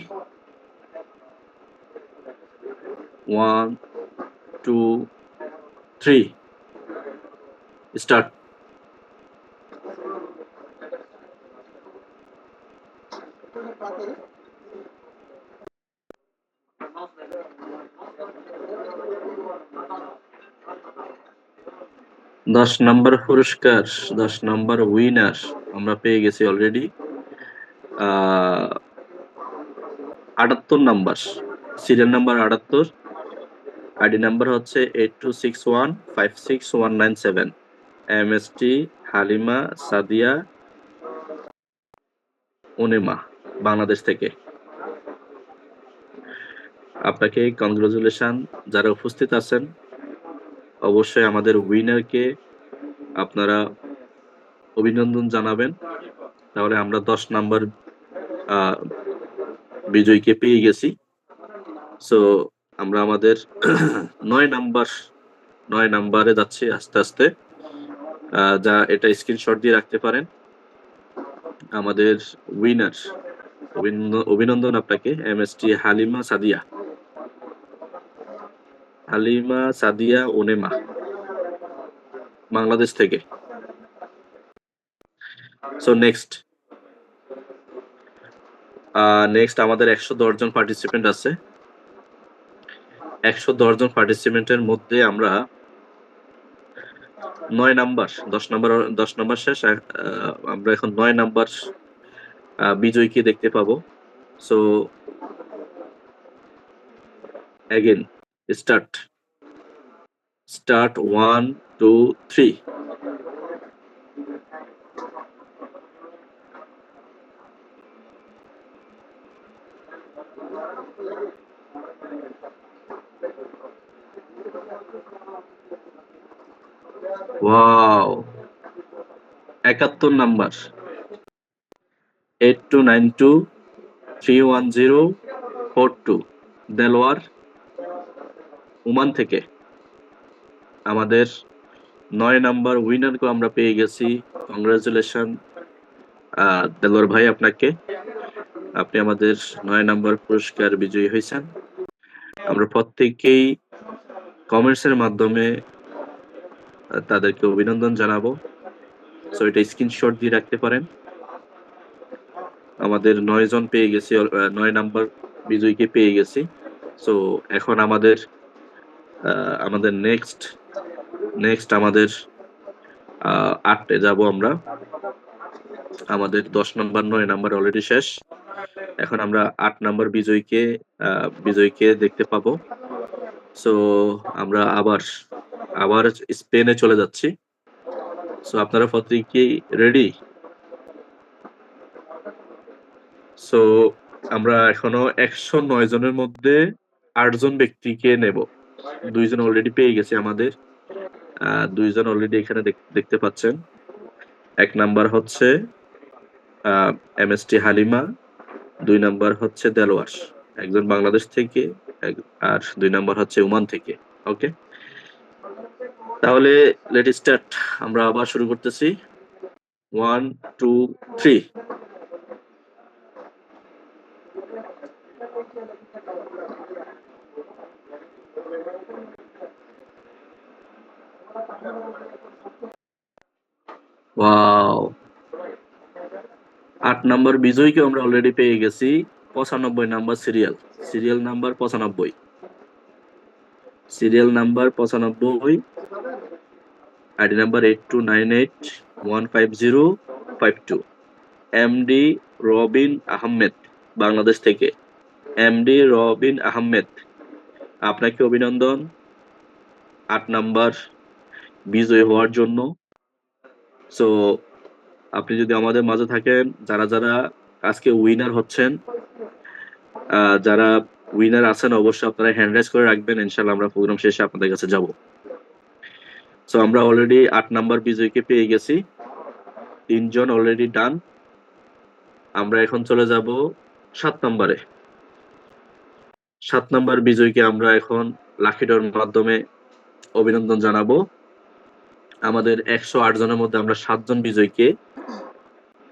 1, 2, 3 স্টার্ট। 10 নাম্বার পুরস্কার, 10 নাম্বার উইনার আমরা পেয়ে গেছি already. 78 number, serial number 78, ID number হচ্ছে 8261561197, এমএসটি হালিমা সাদিয়া ওনেমা, বাংলাদেশ থেকে। আপনাকে কংগ্রাচুলেশন। যারা উপস্থিত আছেন অবশ্যই আমাদের উইনারকে আপনারা অভিনন্দন জানাবেন। তাহলে আমরা 10 নাম্বার বিজয়ীকে পেয়ে গেছি। সো আমরা আমাদের 9 নাম্বারে যাচ্ছি আস্তে আস্তে। যা এটা স্ক্রিনশট দিয়ে রাখতে পারেন। আমাদের উইনার, অভিনন্দন আপনাকে, এমএসটি হালিমা সাদিয়া ওনেমা, বাংলাদেশ থেকে। সো নেক্সট আমাদের 110 জন পার্টিসিপেন্ট আছে। 110 জন পার্টিসিপেন্টের মধ্যে আমরা 9 নাম্বার, 10 নাম্বার শেষ, আমরা এখন 9 নাম্বার বিজয়ীকে দেখতে পাবো। So again start 1 2 3। Wow, 71 number, 8292310442, Delwar, Oman থেকে। আমাদের 9 নাম্বার উইনারকে আমরা পেয়ে গেছি। কংগ্রাচুলেশন দেলোয়ার ভাই আপনাকে। আপনি আমাদের 9 নাম্বার পুরস্কার বিজয়ী হয়েছেন। আমরা প্রত্যেকেই কমেন্টসের মাধ্যমে তাদেরকে অভিনন্দন জানাবো। সো এটা স্ক্রিনশট দিয়ে রাখতে পারেন। আমাদের 9 জন পেয়ে গেছি, 9 নাম্বার বিজয়ীকে পেয়ে গেছি। সো এখন আমাদের নেক্সট আমাদের 8 যাব আমরা। আমাদের 10 নাম্বার 9 নাম্বার অলরেডি শেষ। এখন আমরা 8 নাম্বার বিজয়ীকে দেখতে পাবো। সো আমরা আবার স্পেনে চলে যাচ্ছি। সো আপনারা প্রত্যেকেই রেডি? সো আমরা এখনো 109 জনের মধ্যে 8 জন ব্যক্তিকে নেব। 2 জন অলরেডি পেয়ে গেছি আমাদের। 2 জন অলরেডি এখানে দেখতে পাচ্ছেন। 1 নাম্বার হচ্ছে এমএসটি হালিমা, 2 নাম্বার হচ্ছে দেলোয়ার, একজন বাংলাদেশ থেকে, আর 2 নাম্বার হচ্ছে ওমান থেকে। ওকে, তাহলে লেট স্টার্ট। আমরা আবার শুরু করতেছি। 1 2 3। ওয়াও, 8 নাম্বার বিজয়ীকে আমরা অলরেডি পেয়ে গেছি। 95 number serial number 95, ID number 8298150552, MD Robin Ahmed, Bangladesh থেকে। এমডি রবিন আহমেদ, আপনাকে অভিনন্দন 8 নাম্বার বিজয়ী হওয়ার জন্য। সো আপনি যদি আমাদের মাঝে থাকেন, যারা আজকে উইনার হচ্ছেন, যারা উইনার আছেন, অবশ্যই আপনারা হ্যান্ড রাইজ করে রাখবেন। ইনশাআল্লাহ আমরা প্রোগ্রাম শেষে আপনাদের কাছে যাব। সো আমরা অলরেডি 8 নাম্বার বিজয়ীকে পেয়ে গেছি। 3 জন অলরেডি ডান। আমরা এখন চলে যাব 7 নাম্বারে। 7 নাম্বার বিজয়ীকে আমরা এখন লাকি ড্রর মাধ্যমে অভিনন্দন জানাবো। আমাদের 108 জনের মধ্যে আমরা 7 জন বিজয়ীকে,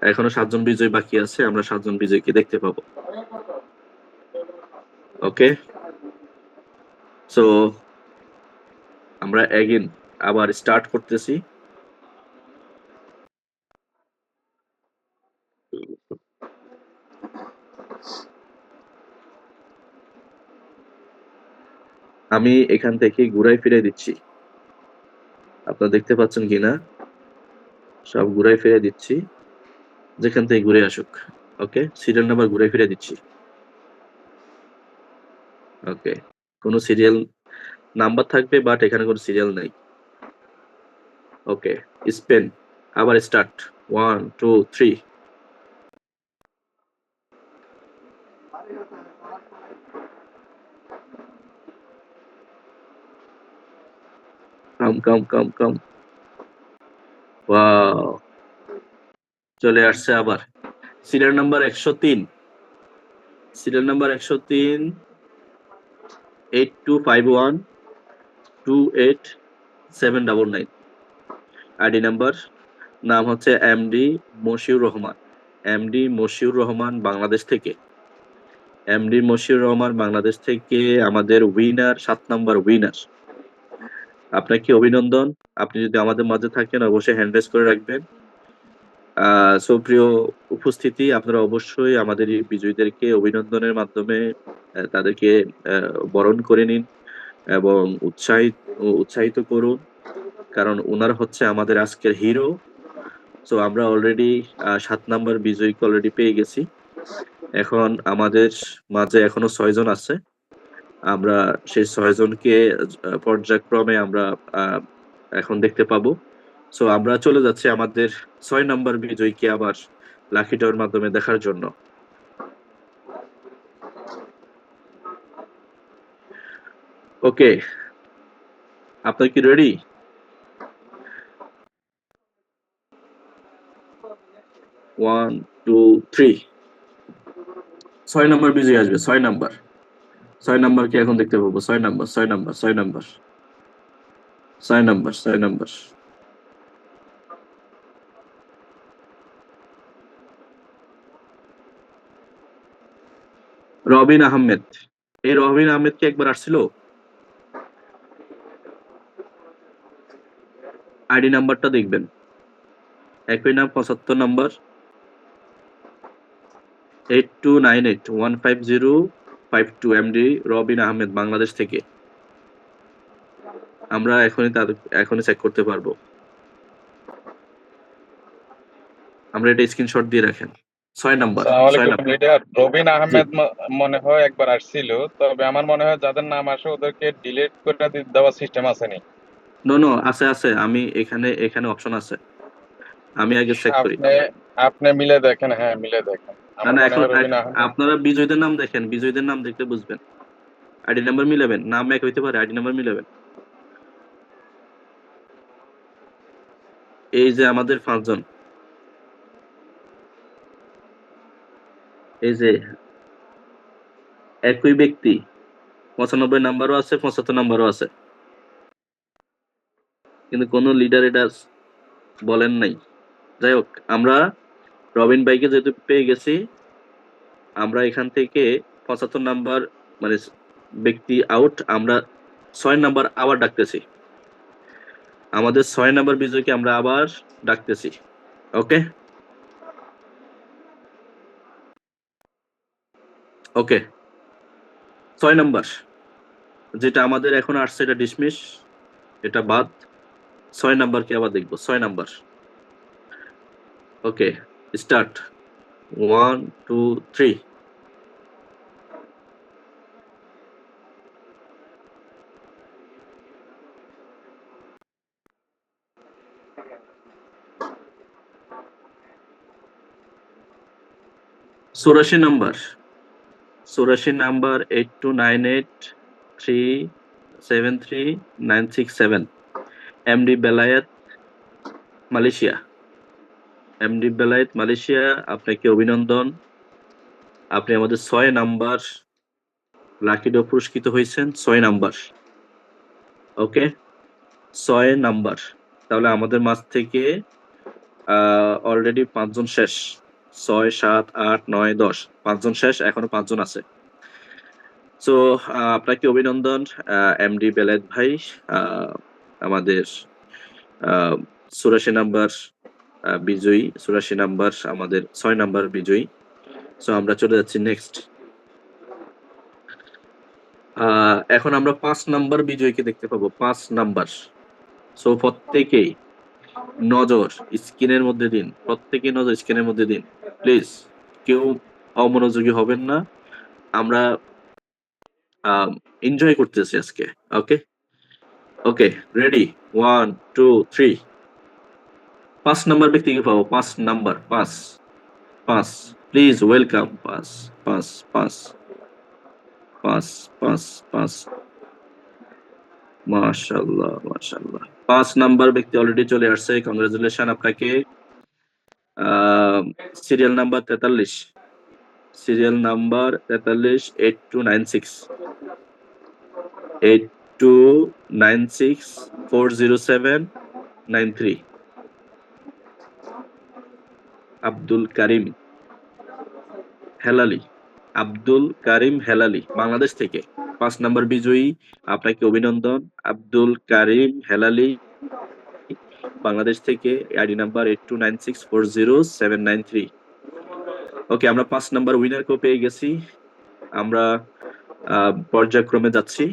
এখনো 7 জন বিজয়ী বাকি আছে, আমরা 7 জন বিজয়ীকে দেখতে পাবো। ওকে, সো আমরা আবার স্টার্ট করতেছি। আমি এখান থেকে ঘুরাই ফিরে দিচ্ছি। আপনারা দেখতে পাচ্ছেন কিনা? সব ঘুরাই ফিরে দিচ্ছি। যেখান থেকে ঘুরে আসুক। ওকে? সিরিয়াল নাম্বার ঘুরাই ফিরে দিচ্ছি। ওকে। কোনো সিরিয়াল নাম্বার থাকবে বাট এখানে কোনো সিরিয়াল নাই। ওকে। স্পেন। আবার স্টার্ট। 1, 2, 3. কাম। ওয়াও! চলে আসছে আবার। Serial number ১০৩। Serial number ১০৩ 8251 28799। ID number নাম হচ্ছে এমডি মশিউর রহমান। এমডি মশিউর রহমান বাংলাদেশ থেকে। এমডি মশিউর রহমান বাংলাদেশ থেকে আমাদের উইনার ৭ নাম্বার উইনার। আপনাকে অভিনন্দন। আপনি যদি আমাদের মাঝে থাকেন অবশ্যই হ্যান্ড রেইজ করে রাখবেন। প্রিয় উপস্থিতি আপনারা অবশ্যই আমাদের এই বিজয়ীদেরকে অভিনন্দনের মাধ্যমে তাদেরকে বরণ করে নিন এবং উৎসাহিত করুন। কারণ উনারা হচ্ছে আমাদের আজকের হিরো। আমরা অলরেডি ৭ নাম্বার বিজয়ীকে অলরেডি পেয়ে গেছি। এখন আমাদের মাঝে এখনো ৬ জন আছে। আমরা সেই ৬ জনকে পর্যায়ক্রমে আমরা আ এখন দেখতে পাবো। আমরা চলে যাচ্ছি আমাদের ৬ নাম্বার বিজয়ীকে আবার লাকি ড্রর মাধ্যমে দেখার জন্য। ওকে, আপনারা কি ready? One, two, three. ৬ number বিজয়ী আসবে। ৬ নাম্বার। ৬ নাম্বারকে এখন দেখতে পাবো। ৬ number, ৬ number, ৬ number, ৬ number, ৬ number. Robin Ahmed. এই রবিন আহমেদ কি একবার আসছিল? আইডি নাম্বারটা দেখবেন। একই নাম ৭৫ নাম্বার 82981505 এমডি রবিন আহমেদ বাংলাদেশ থেকে। আমরা এখনই চেক করতে পারবো। আমরা এটা স্ক্রিনশট দিয়ে রাখেন। ৬ নাম্বার, আসসালামু ৬ আলাইকুম নাম্বার। লিডার। রবিন জি। আহমেদ মনে হয় একবার আসছিল, তবে আমার মনে হয় যাদের নাম আসে ওদেরকে ডিলিট করে দেওয়ার সিস্টেম আসেনি। নো, আছে। আমি এখানে অপশন আছে। আমি আগে চেক করি। আপনি আপনি মিলে দেখেন, হ্যাঁ মিলে দেখেন। আমার না, মনে এখন হয় রবিন আহমেদ। আপনারা বিজয়ীদের নাম দেখেন। বিজয়ীদের নাম দেখলে বুঝবেন। আইডি নাম্বার মিলাবেন। নাম এক হইতে পারে, আইডি নাম্বার মিলাবেন। এই যে আমাদের ৫ জন। এই যে একই ব্যক্তি ৯৫ নাম্বারও আছে, ৭৫ নাম্বারও আছে। কিন্তু কোন লিডার এটা বলেন নাই। যাই হোক, আমরা রবিন ভাইকে যেহেতু পেয়ে গেছি, আমরা এখান থেকে ৭৫ নাম্বার মানে ব্যক্তি আউট। আমরা ৬ নাম্বার আবার ডাকতেছি। আমাদের ৬ নাম্বার বিজয়কে আমরা আবার ডাকতেছি। ওকে? ওকে। ৬ নাম্বার। যেটা আমাদের এখন আসছে এটা ডিসমিস। এটা বাদ। ৬ নাম্বারকে আবার দেখব। ৬ নাম্বার। ওকে, স্টার্ট। 1, 2, 3. চুরাশি number. 8298373967 MD Belayet, Malaysia. MD Belayet, Malaysia, আপনাকে অভিনন্দন। আপনি আমাদের ৬ নাম্বার লাকি ড্র পুরস্কৃত হয়েছেন। ৬ নাম্বার। ওকে? ৬ নাম্বার। তাহলে আমাদের মাঝ থেকে অলরেডি ৫ জন শেষ। ৬, ৭, ৮, ৯, ১০ ৫ জন শেষ। এখনো ৫ জন আছে। আপনাকে অভিনন্দন এমডি বেলায়েত ভাই। আ আমাদের আ ৮৪ নাম্বার বিজয়ী। ৮৪ নাম্বার আমাদের ৬ নাম্বার বিজয়ী। আমরা চলে যাচ্ছি নেক্সট। এখন আমরা ৫ নাম্বার বিজয়ীকে দেখতে পাবো। ৫ নাম্বার। সো প্রত্যেকেই নজর স্ক্রিনের মধ্যে দিন, প্রত্যেকেই নজর স্ক্রিনের মধ্যে দিন প্লিজ। কেউ অমনোযোগী হবেন না, আমরা এনজয় করতেছি আজকে। ওকে ওকে, রেডি, 1 2 3। 5 নাম্বার ব্যক্তিকে পাবো, 5 নাম্বার, 5 5 প্লিজ ওয়েলকাম। 5 5 5 5 5 5 মাশাআল্লাহ মাশাআল্লাহ। 5 নাম্বার ব্যক্তি অলরেডি চলে আসছে, কংগ্রাচুলেশন আপনাকে। Serial number 43, serial number 43, 8296 8296 40793। Abdul Karim Helali, Abdul Karim Helali Bangladesh থেকে 5 নাম্বার বিজয়ী, আপনাকে অভিনন্দন। আব্দুল কারিম হেলালি বাংলাদেশ থেকে, আইডি নাম্বার 8296 40793। ওকে, আমরা 5 নাম্বার উইনারকেও পেয়ে গেছি। আমরা পর্যায়ক্রমে যাচ্ছি।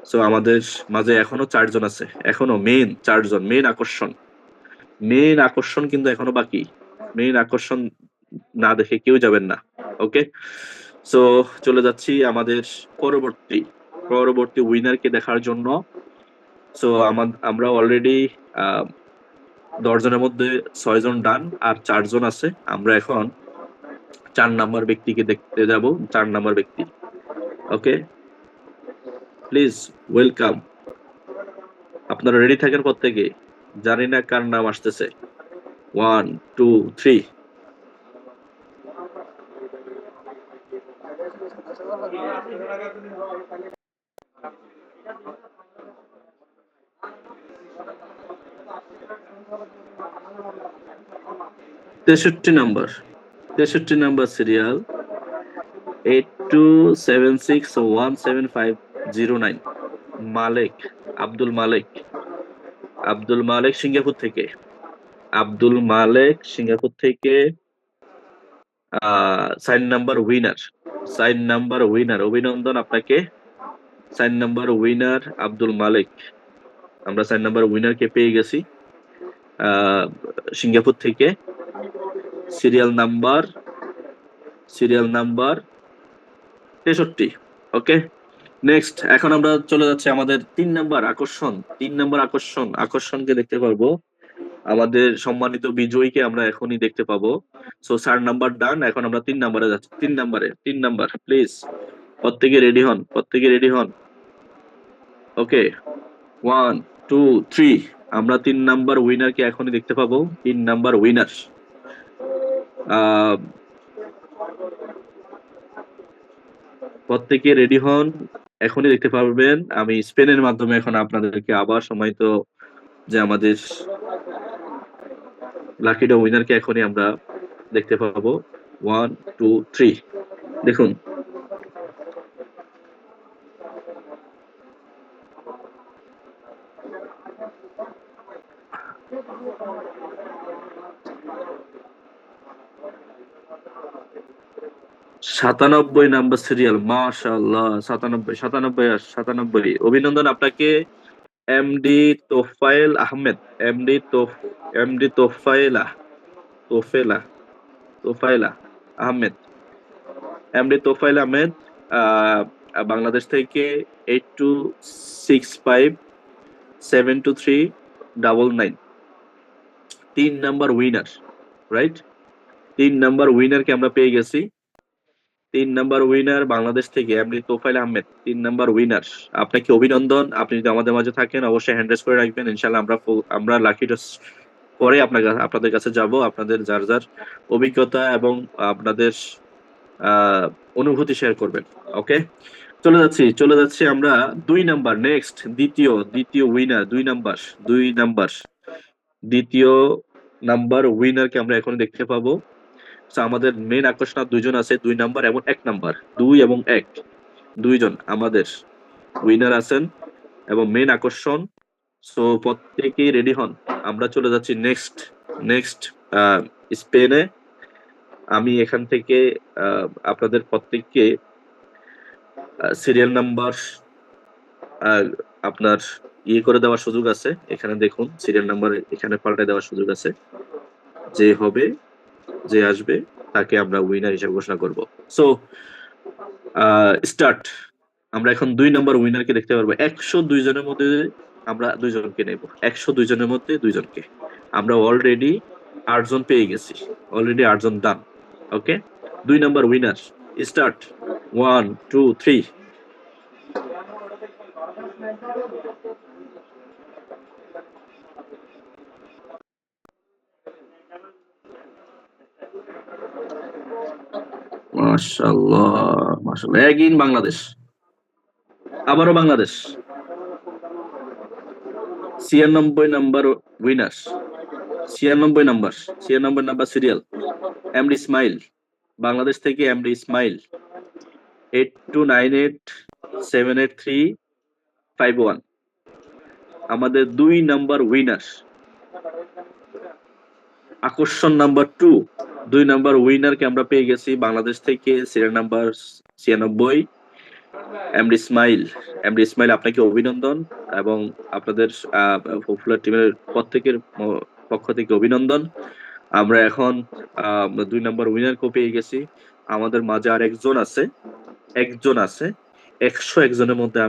সো আমাদের মাঝে এখনো 4 জন আছে, এখনো মেইন 4 জন, মেইন আকর্ষণ কিন্তু এখনো বাকি। মেইন আকর্ষণ না দেখে কেউ যাবেন না। ওকে, সো চলে যাচ্ছি আমাদের পরবর্তী উইনারকে দেখার জন্য। সো আমরা অলরেডি 10 জনের মধ্যে 6 জন ডান, আর 4 জন আছে। আমরা এখন 4 নাম্বার ব্যক্তিকে দেখতে যাব। 4 নাম্বার ব্যক্তি, ওকে প্লিজ ওয়েলকাম। আপনারা রেডি থাকেন প্রত্যেকে, জানি না কার নাম আসতেছে। 1 2 3। 63 নাম্বার, 63 নাম্বার সিরিয়াল 8276175009। মালিক, আব্দুল মালিক, আব্দুল মালিক সিঙ্গাপুর থেকে, আব্দুল মালিক সিঙ্গাপুর থেকে। 4 নাম্বার উইনার, 4 নাম্বার উইনার, অভিনন্দন আপনাকে। 4 নাম্বার উইনার আব্দুল মালিক, আমরা 4 নাম্বার উইনারকে পেয়ে গেছি সিঙ্গাপুর থেকে। Serial number 63। ওকে, নেক্সট এখন আমরা চলে যাচ্ছি আমাদের 3 নাম্বার আকর্ষণ। 3 নাম্বার আকর্ষণকে দেখতে পারবো, আমাদের সম্মানিত বিজয়ীকে আমরা এখনই দেখতে পাবো। সো 4 নাম্বার ডান, এখন আমরা 3 নাম্বারে যাচ্ছি। 3 নাম্বার প্লিজ প্রত্যেকে রেডি হন। ওকে, 1 2 3। আমরা 3 নাম্বার উইনারকে এখনই দেখতে পাবো। 3 নাম্বার উইনার, প্রত্যেকে রেডি হন, এখনই দেখতে পারবেন। আমি স্পেনের মাধ্যমে এখন আপনাদেরকে আবার সম্মানিত যে আমাদের লাকি ড্র উইনারকে এখনই আমরা দেখতে পাবো। 1 2 3, দেখুন। সাতানব্বই নাম্বার সিরিয়াল, মাশাআল্লাহ, 97। অভিনন্দন আপনাকে MD Tofail Ahmed, MD Tofaila Ahmed, MD Tofail Ahmed, আহ, বাংলাদেশ থেকে। 82657239। 3 নাম্বার উইনার, রাইট? 3 নাম্বার উইনারকে আমরা পেয়ে গেছি। 3 নাম্বার উইনার বাংলাদেশ থেকে MD Tofail Ahmed, 3 number winner. আপনাকে অভিনন্দন। আপনি যদি আমাদের মাঝে থাকেন অবশ্যই হ্যান্ড রেজ করে রাখবেন। ইনশাআল্লাহ আমরা লাকি ড্র পরে আপনাদের কাছে যাব, আপনাদের যার যার অভিজ্ঞতা এবং আপনাদের অনুভূতি শেয়ার করবেন। ওকে, চলে যাচ্ছি আমরা 2 নাম্বার, নেক্সট দ্বিতীয় উইনার। 2 নাম্বার দ্বিতীয় নাম্বার উইনারকে আমরা এখন দেখতে পাবো। So, আমাদের মেইন আকর্ষণ 2 জন আছে, 2 নাম্বার এবং 1 নাম্বার। 2 এবং 1, 2 জন আমাদের উইনার আছেন এবং মেইন আকর্ষণ। সো প্রত্যেকেই রেডি হন, আমরা চলে যাচ্ছি নেক্সট স্পেনে। আমি এখান থেকে আপনাদের প্রত্যেককে সিরিয়াল নাম্বার আপনার ইয়ে করে দেওয়ার সুযোগ আছে। এখানে দেখুন সিরিয়াল নাম্বার এখানে পাল্টে দেওয়ার সুযোগ আছে। যে হবে, যে আসবে তাকে আমরা উইনার হিসেবে ঘোষণা করব। So start. আমরা এখন ২ নম্বর উইনারকে দেখতে পারবো। ১০২ জনের মধ্যে আমরা ২ জনকে নেব। ১০২ জনের মধ্যে ২ জনকে। আমরা অলরেডি ৮ জন পেয়ে গেছি। অলরেডি ৮ জন ডান। ওকে? ২ নম্বর উইনার। স্টার্ট। 1, 2, 3 মাশাআল্লাহ, মাশাআল্লাহ। এগেইন বাংলাদেশ। আবারও Bangladesh. ৯৬ number winner. ৯৬ number. ৯৬ number serial. MD Ismail. Bangladesh থেকে এমডি ইসমাইল। 8298783551 আমাদের ২ নাম্বার উইনার। আকর্ষণ নাম্বার 2। ২ নাম্বার উইনারকে আমরা পেয়ে গেছি বাংলাদেশ থেকে serial number ৯৬ MD Ismail. MD Ismail আপনাকে অভিনন্দন এবং আপনাদের পপুলার টিমের পক্ষ থেকে অভিনন্দন। আমরা এখন ২ নাম্বার উইনারকেও পেয়ে গেছি। আমাদের মাঝে আর একজন আছে। ১০১ জনের মধ্যে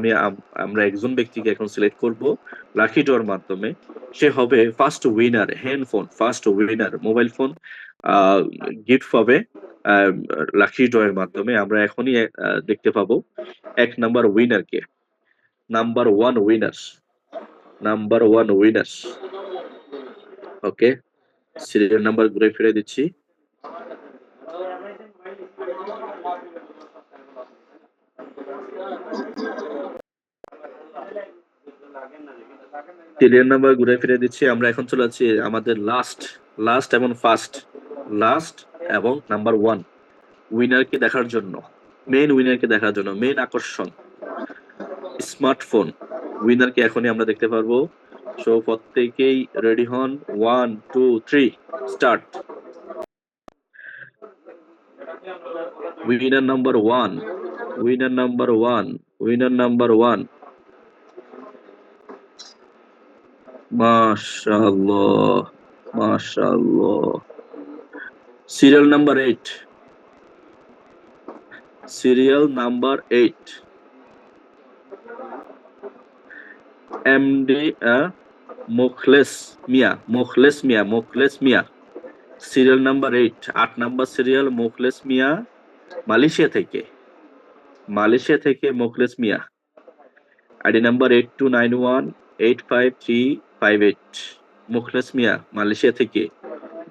আমরা একজন ব্যক্তিকে এখন সিলেক্ট করব লাকি ড্রর মাধ্যমে। সে হবে first winner handphone, first winner mobile phone gift পাবে লাকি ড্রয়ের মাধ্যমে। আমরা এখনই দেখতে পাবো ১ নাম্বার উইনারকে। Number 1 winner. Number 1 winner. Okay? Serial number ঘুরে ফিরে দিচ্ছি। সিরিয়াল নাম্বার ঘুরে ফিরে দিচ্ছি। আমরা এখন চলে যাচ্ছি আমাদের লাস্ট এবং ফার্স্ট। লাস্ট এবং নাম্বার 1 উইনারকে দেখার জন্য। মেইন উইনারকে দেখার জন্য। মেইন আকর্ষণ স্মার্টফোন উইনারকে এখনই আমরা দেখতে পারবো। সো প্রত্যেকেই রেডি হন। 1, 2, 3 start. Winner number 1, winner number 1, winner number 1 মাশাআল্লাহ, মাশাআল্লাহ। Serial number 8, serial number 8 MD Mokhles Mia, Mokhles Mia, Mokhles Mia. Serial number 8 8 number serial Mokhles Mia Malaysia থেকে। মালয়েশিয়া থেকে Mokhles Mia. ID number 8291853558 Mokhles Mia Malaysia থেকে।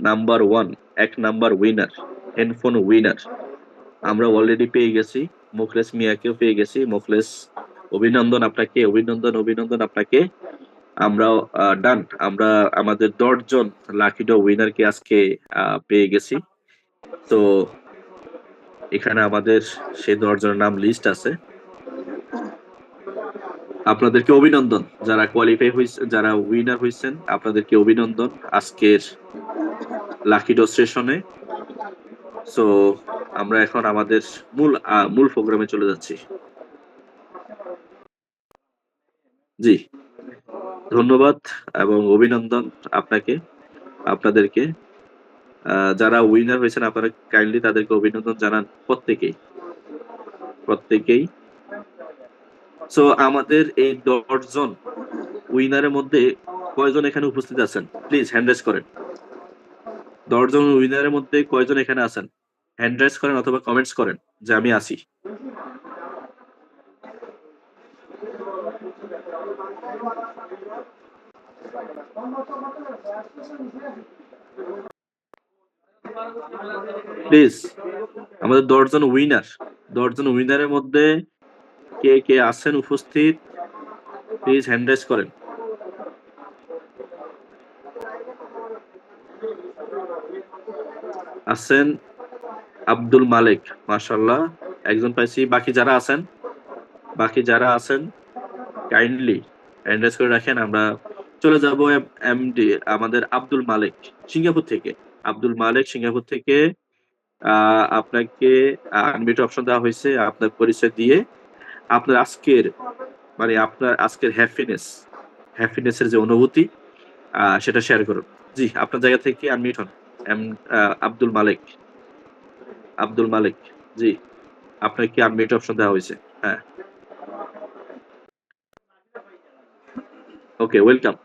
Number 1 1 number winner handphone winner আমরা অলরেডি পেয়ে গেছি। মোখলেস মিয়াকেও পেয়ে গেছি। মোখলেস অভিনন্দন আপনাকে, অভিনন্দন, অভিনন্দন আপনাকে। আমরা ডান। আমরা আমাদের ১০ জন লাকি ড্র উইনারকে আজকে পেয়ে গেছি। তো এখানে আমাদের সেই ১০ জনের নাম লিস্ট আছে। আপনাদেরকে অভিনন্দন। যারা কোয়ালিফাই হইছে, যারা উইনার হইছেন আপনাদেরকে অভিনন্দন আজকের লাকি ড্র সেশনে। সো আমরা এখন আমাদের মূল প্রোগ্রামে চলে যাচ্ছি। জি, ধন্যবাদ এবং অভিনন্দন আপনাকে, আপনাদেরকে। যারা উইনার হয়েছেন আপনারা কাইন্ডলি তাদেরকে অভিনন্দন জানান প্রত্যেকেই, প্রত্যেকেই। সো আমাদের এই ১০ জন উইনারের মধ্যে কয়জন এখানে উপস্থিত আছেন? প্লিজ হ্যান্ড রেজ করেন। ১০ জন উইনারের মধ্যে কয়জন এখানে আছেন? হ্যান্ড রেজ করেন অথবা কমেন্টস করেন যে আমি আছি। প্লিজ আমাদের ১০ জন উইনার, ১০ জন উইনারের মধ্যে কে কে আছেন উপস্থিত প্লিজ হ্যান্ড রেজ করেন। আছেন আব্দুল মালিক, মাশাআল্লাহ একজন পাইছি। বাকি যারা আছেন কাইন্ডলি হ্যান্ড রেজ করে রাখেন। আমরা চলে যাব এমডি আমাদের আব্দুল মালিক সিঙ্গাপুর থেকে। আব্দুল মালিক সিঙ্গাপুর থেকে আপনাকে আনমিউট অপশন দেওয়া হয়েছে। আপনার পরিচয় দিয়ে আপনার আজকের হ্যাপিনেস হ্যাপিনেস এর যে অনুভূতি সেটা শেয়ার করুন। জি, আপনার জায়গা থেকে আনমিউট হন। এম আব্দুল মালেক, আব্দুল মালেক। জি, আপনাকে আনমিউট অপশন দেওয়া হইছে। হ্যাঁ, ওকে, ওয়েলকাম।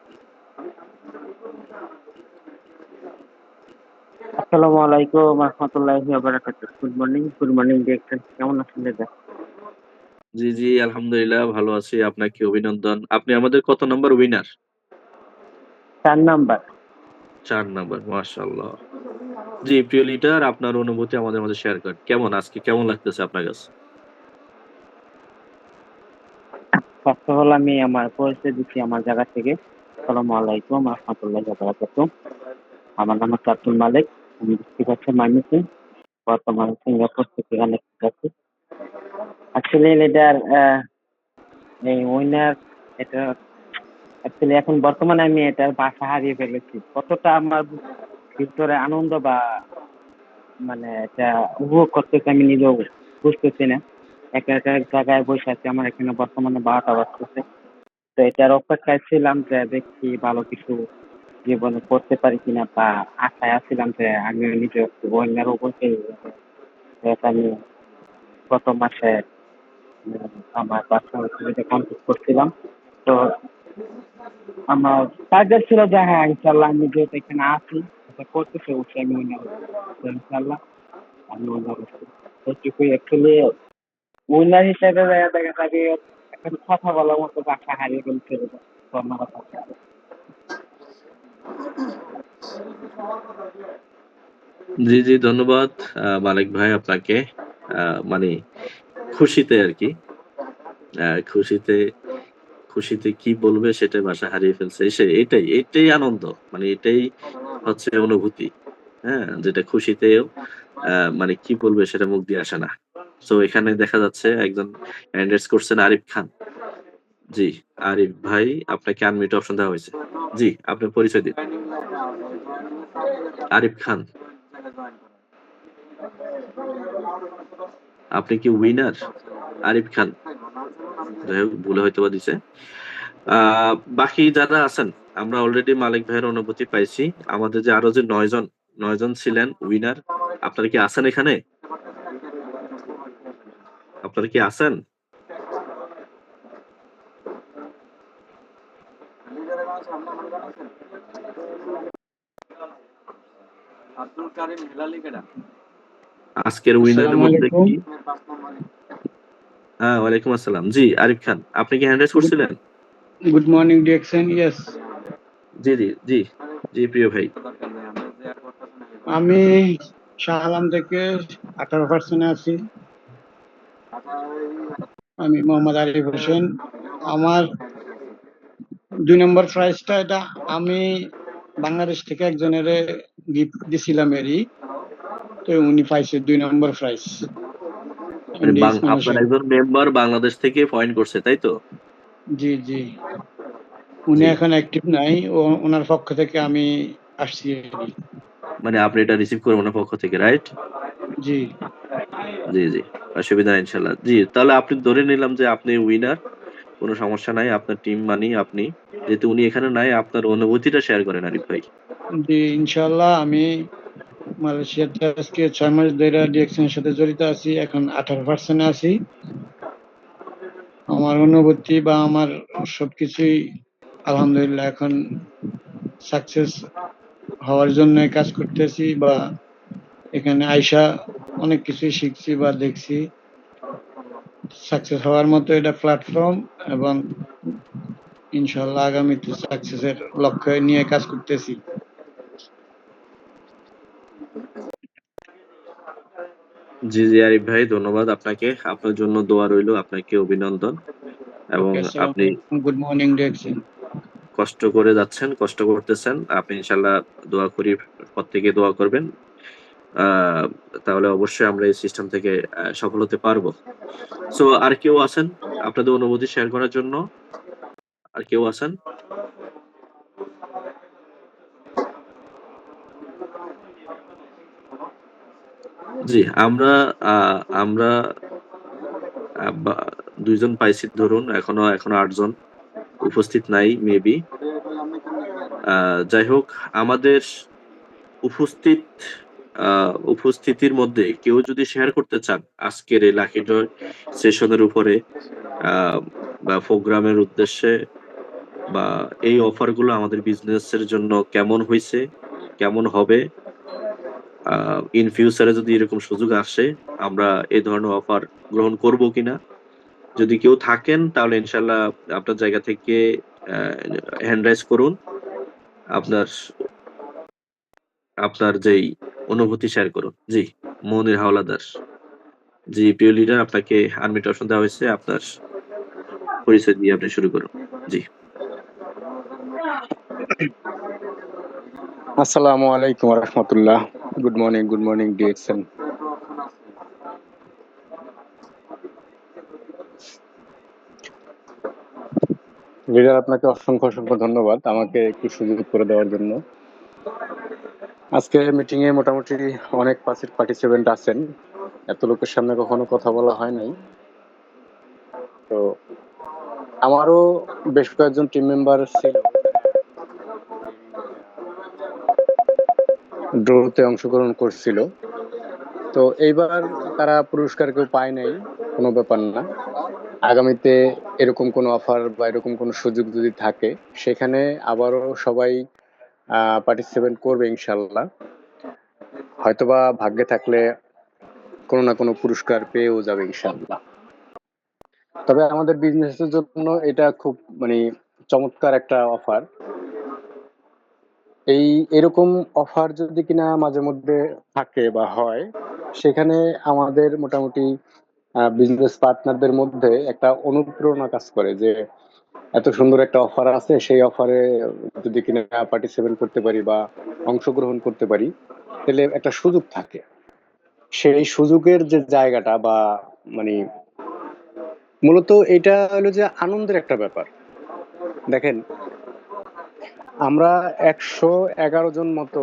আসসালামু আলাইকুম রহমতুল্লাহি ওয়া বারাকাতুহু। গুড মর্নিং ডিরেক্টর, কেমন আছেন দাদা? জি, জি, আলহামদুলিল্লাহ ভালো আছি। আপনাকে অভিনন্দন। আপনি আমাদের কত নাম্বার উইনার? 4 নাম্বার। ৪ নাম্বার। মাশাআল্লাহ। জি, প্রিয় লিডার, আপনার অনুভূতি আমাদের মাঝে শেয়ার করেন। আজকে কেমন লাগতেছে আপনার কাছে? ফার্স্ট অফ অল আমি আমার পরিচয় দিচ্ছি আমার জায়গা থেকে। আসসালামু আলাইকুম রহমতুল্লাহি ওয়া বারাকাতুহু। আমার নাম হচ্ছে আব্দুল মালেক। আমি ডিস্ট্রিক্ট হচ্ছে ময়মনসিংহ। বর্তমানে সিঙ্গাপুর থেকে কানেক্টেড আছি। অ্যাকচুয়ালি লিডার এই উইনার এটা অ্যাকচুয়ালি এখন বর্তমানে আমি এটার বাসা হারিয়ে ফেলেছি। কতটা আমার ভিতরে আনন্দ বা মানে এটা উপভোগ করতেছি আমি নিজেও বুঝতেছি না। একা একা এক জায়গায় বসে আছি, আমার এখানে বর্তমানে 12টা বাজতেছে। তো এটার অপেক্ষায় ছিলাম যে দেখি ভালো কিছু জীবনে করতে পারি কিনা, বা আশায় আছিলাম যে আমি নিজে ওয়েঙ্গার উপরকে আমি গত মাসে আমার পার্সোনাল কমপ্লিট করছিলাম। তো আমার টার্গেট ছিল যে হ্যাঁ ইনশাল্লাহ আমি যেহেতু এখানে আছি, এটা করতেছি, অবশ্যই আমি উইনার হবো। তো ইনশাল্লাহ আমি উইনার হচ্ছি। এইটুকুই অ্যাকচুয়ালি উইনার হিসেবে দেখা যাবে এখন কথা বলার মতো ভাষা হারিয়ে ফেলছে আমার কাছে। জি, জি, ধন্যবাদ মালেক ভাই আপনাকে। মানে খুশিতে আরকি। খুশিতে খুশিতে কি বলবে সেটাই ভাষা হারিয়ে ফেলছে। এটাই আনন্দ। মানে এটাই হচ্ছে অনুভূতি। হ্যাঁ? যেটা খুশিতেও মানে কি বলবে সেটা মুখ দিয়ে আসে না। সো এখানে দেখা যাচ্ছে একজন এন্ডোর্স করছেন আরিফ খান। জি, আরিফ ভাই, আপনাকে আনমিউট অপশন দেওয়া হয়েছে। জি, আপনার পরিচয় দিন। আরিফ খান, আপনি কি উইনার? আরিফ খান। যাই হোক, ভুলে হয়তোবা দিছে। আ বাকি যারা আছেন, আমরা অলরেডি মালিক ভাইয়ের অনুভূতি পাইছি। আমাদের যে আরো যে ৯ জন ছিলেন উইনার, আপনারা কি আছেন এখানে? আপনারা কি আছেন? আজকের উইনারের আসসালামু মধ্যে আলাইকুম। কি হ্যাঁ, ওয়ালাইকুম আসসালাম। জি, আরিফ খান। আপনি কি হ্যান্ড রাইজ গুড করছিলেন? Good morning direction. ইয়েস, জি, জি, জি। জি, প্রিয় ভাই। আমি শাহ আলম থেকে 18% আছি। আমি মোহাম্মদ আরিফ হোসেন। আমার 2 নম্বর প্রাইজটা এটা আমি বাংলাদেশ থেকে একজনের গিফট দিছিলাম এরই। তো উনি পাইছে 2 নম্বর প্রাইজ। মানে ইন্ডিয়াস আপনার মানুষের। একজন মেম্বার বাংলাদেশ থেকে পয়েন্ট করছে, তাই তো? জি জি, উনি জি। এখন অ্যাক্টিভ নাই, ওনার পক্ষ থেকে আমি আসছি এরই। মানে আপনি এটা রিসিভ করবেন ওনার পক্ষ থেকে, রাইট? জি জি, জি। অসুবিধা নাই ইনশাআল্লাহ। জি, তাহলে আপনি ধরে নিলাম যে আপনি উইনার। কোন সমস্যা নাই। আপনার টিম মানেই আপনি। যেহেতু উনি এখানে নাই, আপনার অনুভূতিটা শেয়ার করেন আরিফ ভাই। জি, ইনশাল্লাহ আমি মালয়েশিয়াতে আজকে 6 মাস ধরে ডিরেকশনের সাথে জড়িত আছি। এখন 18% আছি। আমার অনুভূতি বা আমার সবকিছুই আলহামদুলিল্লাহ এখন সাকসেস হওয়ার জন্য কাজ করতেছি, বা এখানে আইসা অনেক কিছুই শিখছি বা দেখছি। সাকসেস হওয়ার মতো এটা প্ল্যাটফর্ম, এবং ইনশাল্লাহ আগামীতে সাকসেসের লক্ষ্য নিয়ে কাজ করতেছি। জি, জি, আরিফ ভাই, ধন্যবাদ আপনাকে। আপনার জন্য দোয়া রইলো। আপনাকে অভিনন্দন। এবং ওকে, আসসালামু আপনি আলাইকুম, গুড মর্নিং ডিরেকশন। কষ্ট করে যাচ্ছেন, কষ্ট করতেছেন। আপনি ইনশাআল্লাহ দোয়া করি, প্রত্যেকে দোয়া করবেন। আ তাহলে অবশ্যই আমরা এই সিস্টেম থেকে সফল হতে পারবো। সো আর কেউ আছেন আপনাদের অনুভূতি শেয়ার করার জন্য? আর কেউ আছেন? জি, আ আমরা বা ২ জন পাইছি ধরুন, এখনো ৮ জন। উপস্থিত নাই মেবি। যাই হোক, আমাদের উপস্থিত উপস্থিতির মধ্যে কেউ যদি শেয়ার করতে চান আজকের এই লাকি ড্র সেশনের উপরে, আহ, বা প্রোগ্রামের উদ্দেশ্যে, বা এই অফারগুলো আমাদের বিজনেসের জন্য কেমন হয়েছে, কেমন হবে, ইন ফিউচারে যদি এরকম সুযোগ আসে আমরা এই ধরনের অফার গ্রহণ করব কিনা, যদি কেউ থাকেন তাহলে ইনশাল্লাহ আপনার জায়গা থেকে হ্যান্ড রাইজ করুন, আপনার আপনার যেই অনুভূতি শেয়ার করুন। জি, মনির হাওলাদার। জি, প্রিয় লিডার, আপনাকে আনমিউট অপশন দেওয়া হয়েছে, আপনার পরিচয় দিয়ে আপনি শুরু করুন। জি। আসসালামু আলাইকুম রহমতুল্লাহ। Good morning DXN. লিডার, আপনাকে অসংখ্য ধন্যবাদ আমাকে একটু সুযোগ করে দেওয়ার জন্য। আজকে মিটিং এ মোটামুটি অনেক পার্টিসিপেন্ট আছেন, এত লোকের সামনে কখনো কথা বলা হয় নাই। তো আমারও বেশ কয়েকজন টিম মেম্বার ছিল ড্রতে অংশগ্রহণ করছিল, তো এইবার তারা পুরস্কার কেউ পায় নাই, কোনো ব্যাপার না। আগামীতে এরকম কোনো অফার বা এরকম কোনো সুযোগ যদি থাকে সেখানে আবারও সবাই পার্টিসিপেট করবে ইনশাল্লাহ। হয়তোবা ভাগ্যে থাকলে কোনো না কোনো পুরস্কার পেয়েও যাবে ইনশাল্লাহ। তবে আমাদের বিজনেসের জন্য এটা খুব চমৎকার একটা অফার। এরকম অফার যদি কিনা মাঝে মধ্যে থাকে বা হয়, সেখানে আমাদের মোটামুটি বিজনেস পার্টনারদের মধ্যে একটা অনুপ্রেরণা কাজ করে যে এত সুন্দর একটা অফার আছে, সেই অফারে যদি কিনা পার্টিসিপেট করতে পারি বা অংশগ্রহণ করতে পারি তাহলে একটা সুযোগ থাকে। সেই সুযোগের যে জায়গাটা বা মানে মূলত এটা হলো যে আনন্দের একটা ব্যাপার। দেখেন, আমরা 111 জন মতো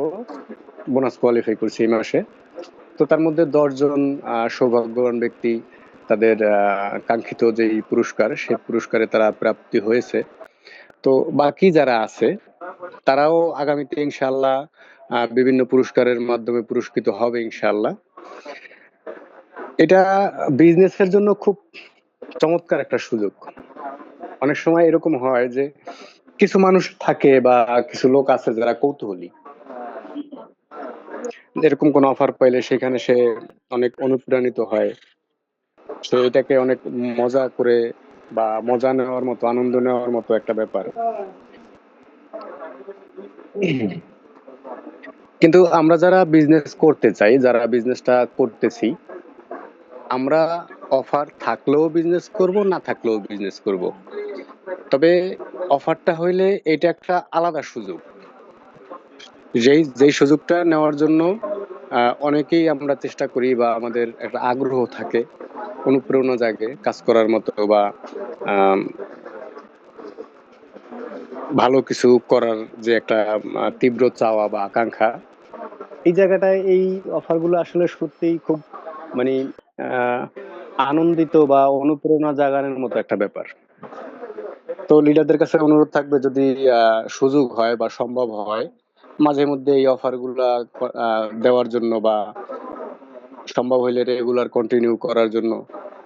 বোনাস কোয়ালিফাই করছি এই মাসে। তো তার মধ্যে 10 জন সৌভাগ্যবান ব্যক্তি তাদের কাঙ্ক্ষিত যেই পুরস্কার, সেই পুরস্কারে তারা প্রাপ্তি হয়েছে। তো বাকি যারা আছে তারাও আগামীতে ইনশাল্লাহ বিভিন্ন পুরস্কারের মাধ্যমে পুরস্কৃত হবে ইনশাল্লাহ। এটা বিজনেসের জন্য খুব চমৎকার একটা সুযোগ। অনেক সময় এরকম হয় যে কিছু মানুষ থাকে বা কিছু লোক আছে যারা কৌতূহলী, এরকম কোন অফার পাইলে সেখানে সে অনেক অনুপ্রাণিত হয়, সে এটাকে অনেক মজা করে বা মজা নেওয়ার মতো, আনন্দ নেওয়ার মতো একটা ব্যাপার। কিন্তু আমরা যারা বিজনেস করতে চাই, যারা বিজনেসটা করতেছি, আমরা অফার থাকলেও বিজনেস করব, না থাকলেও বিজনেস করব। তবে অফারটা হইলে এটা একটা আলাদা সুযোগ, যেই সুযোগটা নেওয়ার জন্য অনেকেই আমরা চেষ্টা করি বা আমাদের একটা আগ্রহ থাকে, অনুপ্রেরণা জাগে কাজ করার মতো বা ভালো কিছু করার যে একটা তীব্র চাওয়া বা আকাঙ্ক্ষা, এই জায়গাটায় এই অফারগুলো আসলে সত্যিই খুব মানে আনন্দিত বা অনুপ্রেরণা জাগানোর মতো একটা ব্যাপার। তো লিডারদের কাছে অনুরোধ থাকবে, যদি সুযোগ হয় বা সম্ভব হয় মাঝে মধ্যে এই অফারগুলা দেওয়ার জন্য বা সম্ভব হইলে রেগুলার কন্টিনিউ করার জন্য,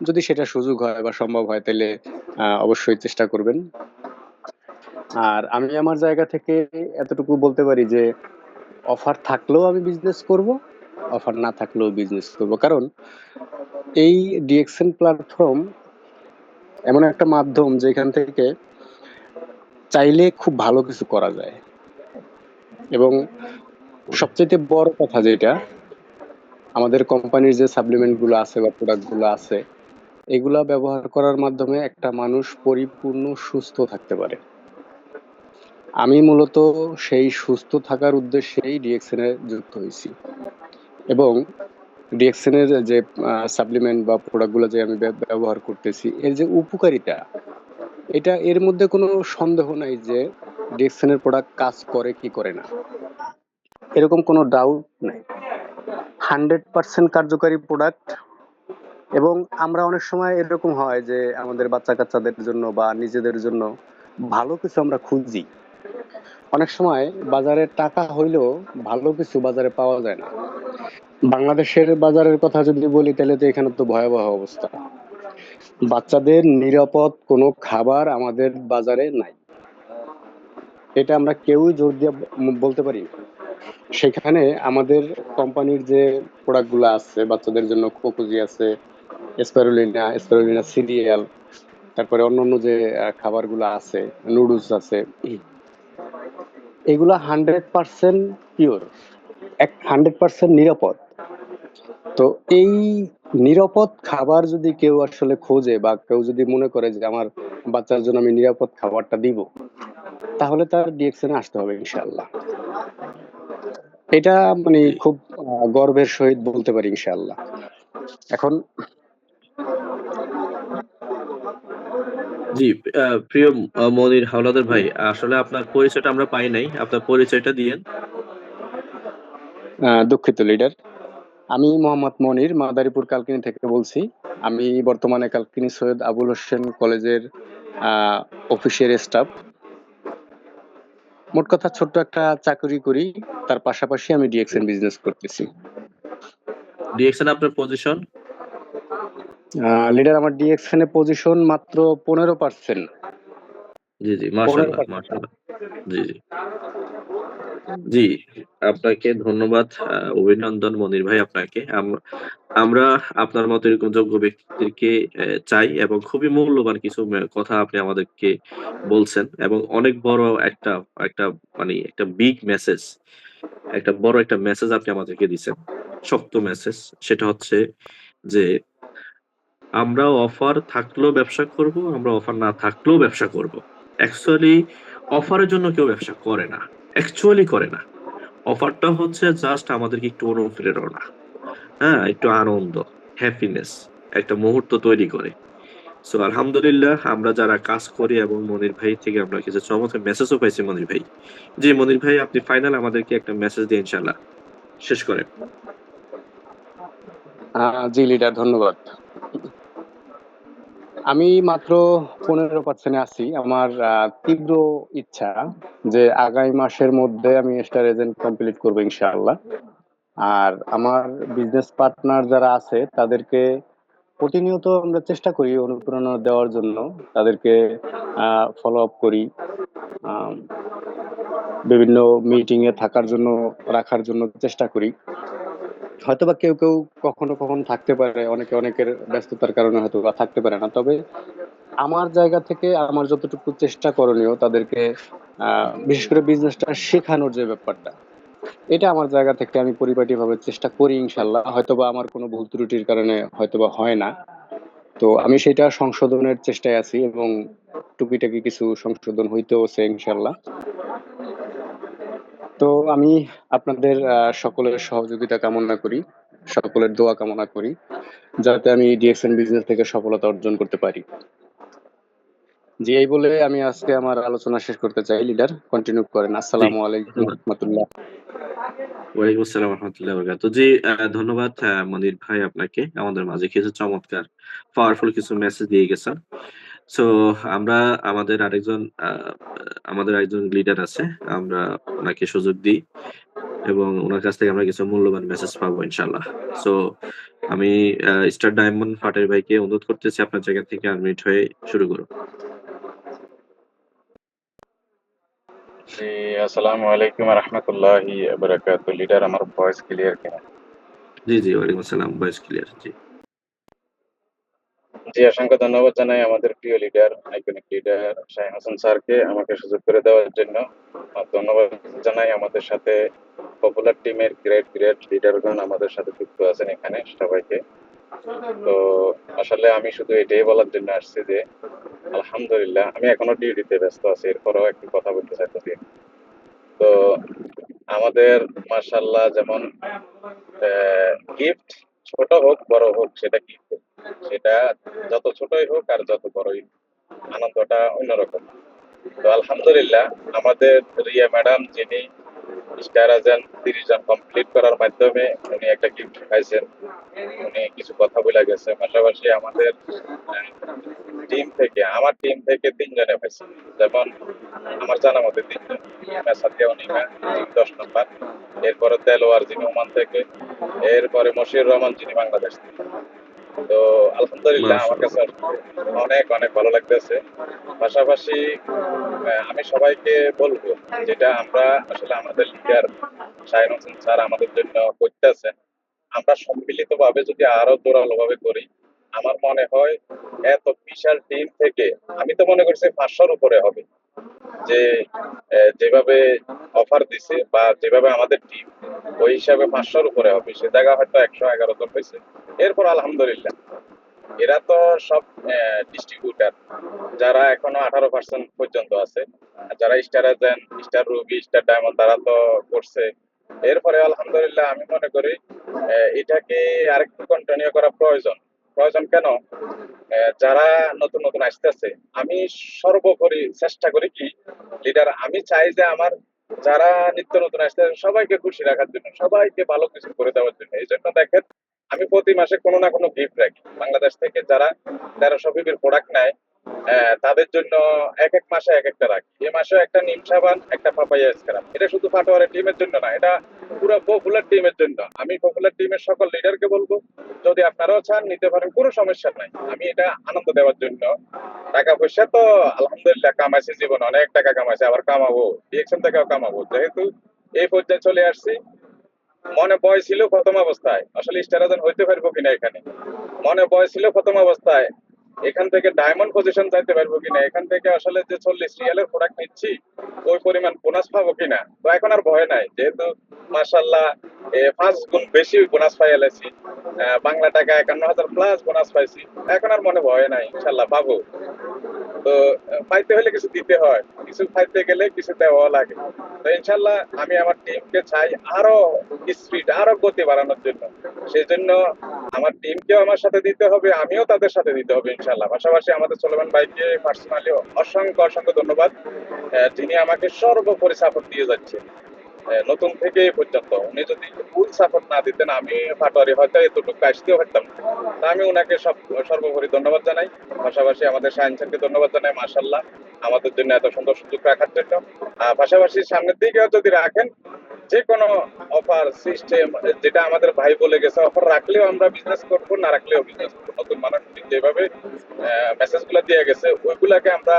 যদি সেটা সুযোগ হয় বা সম্ভব হয় তাহলে অবশ্যই চেষ্টা করবেন। আর আমি আমার জায়গা থেকে এতটুকু বলতে পারি যে অফার থাকলেও আমি বিজনেস করব, অফার না থাকলেও বিজনেস করব। কারণ এই ডিএক্সএন প্ল্যাটফর্ম এমন একটা মাধ্যম যেখান থেকে চাইলে খুব ভালো কিছু করা যায়। এবং সবচেয়ে বড় কথা যেটা, আমাদের কোম্পানির যে সাপ্লিমেন্ট গুলো আছে বা প্রোডাক্ট গুলো আছে, এগুলা ব্যবহার করার মাধ্যমে একটা মানুষ পরিপূর্ণ সুস্থ থাকতে পারে। আমি মূলত সেই সুস্থ থাকার উদ্দেশ্যেই ডিএক্সএন এ যুক্ত হয়েছি। এবং ডিএক্সএন এর যে সাপ্লিমেন্ট বা প্রোডাক্ট গুলো যে আমি ব্যবহার করতেছি, এর যে উপকারিতা, এটা এর মধ্যে কোনো সন্দেহ নাই যে ডিএক্সএন এর প্রোডাক্ট কাজ করে কি করে না, এরকম কোনো ডাউট নাই। 100% কার্যকারী প্রোডাক্ট। এবং আমরা অনেক সময় এরকম হয় যে আমাদের বাচ্চা কাচ্চাদের জন্য বা নিজেদের জন্য ভালো কিছু আমরা খুঁজি। অনেক সময় বাজারে টাকা হইলেও ভালো কিছু বাজারে পাওয়া যায় না। বাংলাদেশের বাজারের কথা যদি বলি তাহলে তো এখানে তো ভয়াবহ অবস্থা। বাচ্চাদের নিরাপদ কোনো খাবার আমাদের বাজারে নাই, এটা আমরা কেউই জোর দিয়ে বলতে পারি না। সেখানে আমাদের কোম্পানির যে প্রোডাক্ট গুলো আছে বাচ্চাদের জন্য, কোকোজি আছে, স্পারুলিনা সিরিয়াল, তারপরে অন্যান্য যে খাবারগুলো আছে, নুডলস আছে, এগুলা 100% পিওর, 100% নিরাপদ। তো এই নিরাপদ খাবার যদি কেউ আসলে খোঁজে বা কেউ যদি মনে করে যে আমার বাচ্চার জন্য আমি নিরাপদ খাবারটা দিব, তাহলে তার ডিএক্সএন আসতে হবে ইনশাআল্লাহ। এটা মানে জি খুব গর্বের সহিত বলতে পারি ইনশাআল্লাহ। এখন জি প্রিয় মনির হাওলাদার ভাই, আসলে আপনার পরিচয়টা আমরা পাই নাই, আপনার পরিচয়টা দিয়েন। দুঃখিত লিডার, আমি মোহাম্মদ মনির মাদারীপুর কালকিনি থেকে বলছি। আমি বর্তমানে কালকিনি সৈয়দ আবুল হোসেন কলেজের অফিসের স্টাফ। মোট কথা ছোট্ট একটা চাকরি করি, তার পাশাপাশি আমি ডিএক্সএন বিজনেস করতেছি। ডিএক্সএন আপনার পজিশন? লিডার, আমার ডিএক্সএন এর পজিশন মাত্র 15%। জি জি, মাশাআল্লাহ 15%। মাশাআল্লাহ। জি জি জি, আপনাকে ধন্যবাদ, অভিনন্দন মনির ভাই আপনাকে। আমরা আপনার মতো এরকম যোগ্য ব্যক্তিদেরকে চাই, এবং খুবই মূল্যবান কিছু কথা আপনি আমাদেরকে বলছেন, এবং অনেক বড় একটা একটা মানে একটা বিগ মেসেজ, একটা বড় একটা মেসেজ আপনি আমাদেরকে দিছেন। শক্ত মেসেজ। সেটা হচ্ছে যে আমরা অফার থাকলেও ব্যবসা করব, আমরা অফার না থাকলেও ব্যবসা করব। অ্যাকচুয়ালি অফারের জন্য কেউ ব্যবসা করে না। অ্যাকচুয়ালি করে না। অফারটা হচ্ছে জাস্ট আমাদেরকে একটু অনুপ্রেরণা, হ্যাঁ? একটু আনন্দ, হ্যাপিনেস একটা মুহূর্ত তৈরি করে। সো আলহামদুলিল্লাহ আমরা যারা কাজ করি, এবং মনির ভাই থেকে আমরা কিছু চমৎকার মেসেজও পাইছি মনির ভাই। জি মনির ভাই, আপনি ফাইনাল আমাদেরকে একটা মেসেজ দিয়ে ইনশাআল্লাহ শেষ করেন। জি লিডার, ধন্যবাদ। আমি মাত্র 15% আছি। আমার তীব্র ইচ্ছা যে আগামী মাসের মধ্যে আমি স্টার এজেন্ট কমপ্লিট করবো ইনশাআল্লাহ। আর আমার বিজনেস পার্টনার যারা আছে তাদেরকে প্রতিনিয়ত আমরা চেষ্টা করি অনুপ্রেরণা দেওয়ার জন্য, তাদেরকে ফলো আপ করি, আম, বিভিন্ন মিটিং এ থাকার জন্য, রাখার জন্য চেষ্টা করি। হয়তোবা কেউ কেউ কখনো কখনো থাকতে পারে, অনেকের ব্যস্ততার কারণে হয়তো বা থাকতে পারে না, তবে আমার জায়গা থেকে আমার যতটুকু চেষ্টা করণীয় তাদেরকে বিশেষ করে বিজনেসটা শেখানোর যে ব্যাপারটা, এটা আমার জায়গা থেকে আমি পরিপাটিভাবে চেষ্টা করি ইনশাল্লাহ। হয়তোবা আমার কোনো ভুল ত্রুটির কারণে হয়তোবা হয় না, তো আমি সেটা সংশোধনের চেষ্টায় আছি, এবং টুকিটাকি কিছু সংশোধন হইতেও আছে ইনশাল্লাহ। তো আমি আপনাদের সকলের সহযোগিতা কামনা করি, সকলের দোয়া কামনা করি, যাতে আমি ডিএক্সএন বিজনেস থেকে সফলতা অর্জন করতে পারি। জি, এই বলে আমি আজকে আমার আলোচনা শেষ করতে চাই। লিডার কন্টিনিউ করেন। জি, আসসালামু আলাইকুম ধন্যবাদ। রহমতুল্লাহ। ওয়ালাইকুম আসসালাম ওয়া রাহমাতুল্লাহি ওয়া বারাকাতুহু। জি, ধন্যবাদ মনির ভাই আপনাকে। আমাদের মাঝে কিছু চমৎকার পাওয়ারফুল কিছু মেসেজ দিয়ে গেছেন। সো আমরা আমাদের আরেকজন আমাদের একজন লিডার আছে। আমরা উনাকে সুযোগ দিই, এবং উনার কাছ থেকে আমরা কিছু মূল্যবান মেসেজ পাবো ইনশাআল্লাহ। সো আমি স্টার ডায়মন্ড ফাটের ভাইকে অনুরোধ করতেছি আপনার জায়গা থেকে আনমিউট হয়ে শুরু করুন। জি, আসসালামু আলাইকুম রহমতুল্লাহি বারাকাতু। লিডার, আমার ভয়েস ক্লিয়ার কিনা? জি, জি, ওয়ালাইকুম আসসালাম। Voice clear. জি। জি, অসংখ্য ধন্যবাদ জানাই আমাদের প্রিয় leader, iconic leader Shahin Hasan স্যারকে আমাকে সুযোগ করে দেওয়ার জন্য। আর ধন্যবাদ জানাই আমাদের সাথে পপুলার টিমের গ্রেট লিডারগণ আমাদের সাথে যুক্ত আছেন এখানে সবাইকে। তো আসলে আমি শুধু এটাই বলার জন্য আসছি যে আলহামদুলিল্লাহ আমি এখনো ডিউটিতে ব্যস্ত আছি, এরপরেও একটু কথা বলতে চাইতেছি। তো আমাদের মাশাআল্লাহ যেমন গিফট ছোট হোক বড় হোক, সেটা গিফট, সেটা যত ছোটই হোক আর যত বড়ই হোক, আনন্দটা অন্যরকম। তো আলহামদুলিল্লাহ আমাদের রিয়া ম্যাডাম যিনি স্টার এজেন্ট 30 জন কমপ্লিট করার মাধ্যমে উনি একটা গিফট পাইছেন। উনি কিছু কথা বলে গেছে। পাশাপাশি আমাদের আমার টিম থেকে 3 জনে পাইছে। যেমন আমার জানা মতে 3 জন। নিমা সাদিয়া অনিমা যিনি 10 নাম্বার। এরপরে দেলোয়ার যিনি ওমান থেকে। এরপরে মশিউর রহমান যিনি বাংলাদেশ থেকে। তো আলহামদুলিল্লাহ আমার কাছে মাশাআল্লাহ। আসলে অনেক ভালো লাগতেছে। পাশাপাশি আমি সবাইকে বলবো যেটা আমরা আসলে আমাদের লিডার শাহিন হোসেন স্যার আমাদের জন্য করতেছেন, আমরা সম্মিলিতভাবে যদি আরো জোরালোভাবে করি, আমার মনে হয় এত বিশাল টিম থেকে আমি তো মনে করছি 500-র উপরে হবে। যে যেভাবে অফার দিছে বা যেভাবে আমাদের টিম ওই হিসাবে 500-র উপরে হবে। সে জায়গা হয়তো 111 জন হয়েছে। এরপর আলহামদুলিল্লাহ এরা তো সব ডিস্ট্রিবিউটার যারা এখনো 18% পর্যন্ত আছে। আর যারা star agent, star Ruby, star diamond তারা তো করছে। এরপরে আলহামদুলিল্লাহ আমি মনে করি এটাকে আরেকটু কন্টিনিউ করা প্রয়োজন। প্রয়োজন কেন? যারা নতুন আসতেছে, আমি সর্বোপরি চেষ্টা করি কি লিডার আমি চাই যে আমার যারা নিত্য নতুন আসতেছে সবাইকে খুশি রাখার জন্য, সবাইকে ভালো কিছু করে দেওয়ার জন্য। এই জন্য দেখেন আমি প্রতি মাসে কোনো না কোনো গিফট রাখি। বাংলাদেশ থেকে যারা 1300 পিপির প্রোডাক্ট নেয় তাদের জন্য এক মাসে একটা রাখি। এ মাসেও একটা নিম সাবান, একটা পাপায়া স্ক্রাব। এটা শুধু পাটোয়ারি টিমের জন্য না, এটা পুরো পপুলার টিমের জন্য। আমি পপুলার টিমের সকল লিডারকে বলবো যদি আপনারাও চান নিতে পারেন, কোনো সমস্যা নাই। আমি এটা আনন্দ দেওয়ার জন্য। টাকা পয়সা তো আলহামদুলিল্লাহ কামাইছি, জীবনে অনেক টাকা কামাইছি, আবার কামাবো, ডিএকশন থেকেও কামাবো। যেহেতু এই পর্যায়ে চলে আসছি, মনে ভয় ছিল প্রথম অবস্থায় আসলে স্টার এজেন্ট হইতে পারবো কিনা, এখানে মনে ভয় ছিল প্রথম অবস্থায় এখান থেকে ডায়মন্ড পজিশন যাইতে পারবো কিনা, এখান থেকে আসলে যে 40 রিয়ালের প্রোডাক্ট নিচ্ছি ওই পরিমাণ বোনাস পাবো কিনা। তো এখন আর ভয় নাই, যেহেতু মাশাআল্লাহ 5 গুণ বেশি বোনাস পাই এলাইছি। বাংলা টাকা 51,000 প্লাস বোনাস পাইছি। এখন আর মনে ভয় নাই, ইনশাল্লাহ পাবো। তো পাইতে হলে কিছু দিতে হয়, কিছু পাইতে গেলে কিছু দেওয়া লাগে। তো ইনশাল্লাহ আমি আমার টিমকে চাই আরো স্পিড, আরো গতি বাড়ানোর জন্য। সেই জন্য আমার টিমকেও আমার সাথে দিতে হবে, আমিও তাদের সাথে দিতে হবে ইনশাল্লাহ। পাশাপাশি আমাদের সোলেমান ভাইকে পার্সোনালি অসংখ্য ধন্যবাদ, যিনি আমাকে সর্বোপরি সাপোর্ট দিয়ে যাচ্ছে নতুন থেকে এই পর্যন্ত। উনি যদি ফুল সাপোর্ট না দিতেন আমি পাটোয়ারি হয়তো এতটুকু আসতেও পারতাম না। তা আমি উনাকে সর্বোপরি ধন্যবাদ জানাই। পাশাপাশি আমাদের শাহিন স্যারকে ধন্যবাদ জানাই, মাশাআল্লাহ আমাদের জন্য এত সুন্দর সুযোগ রাখার জন্য। পাশাপাশি সামনের দিকেও যদি রাখেন যে কোনো অফার সিস্টেম, যেটা আমাদের ভাই বলে গেছে, অফার রাখলেও আমরা বিজনেস করবো, না রাখলেও বিজনেস করবো। নতুন মানুষ যেভাবে মেসেজ গুলা দিয়ে গেছে ওইগুলাকে আমরা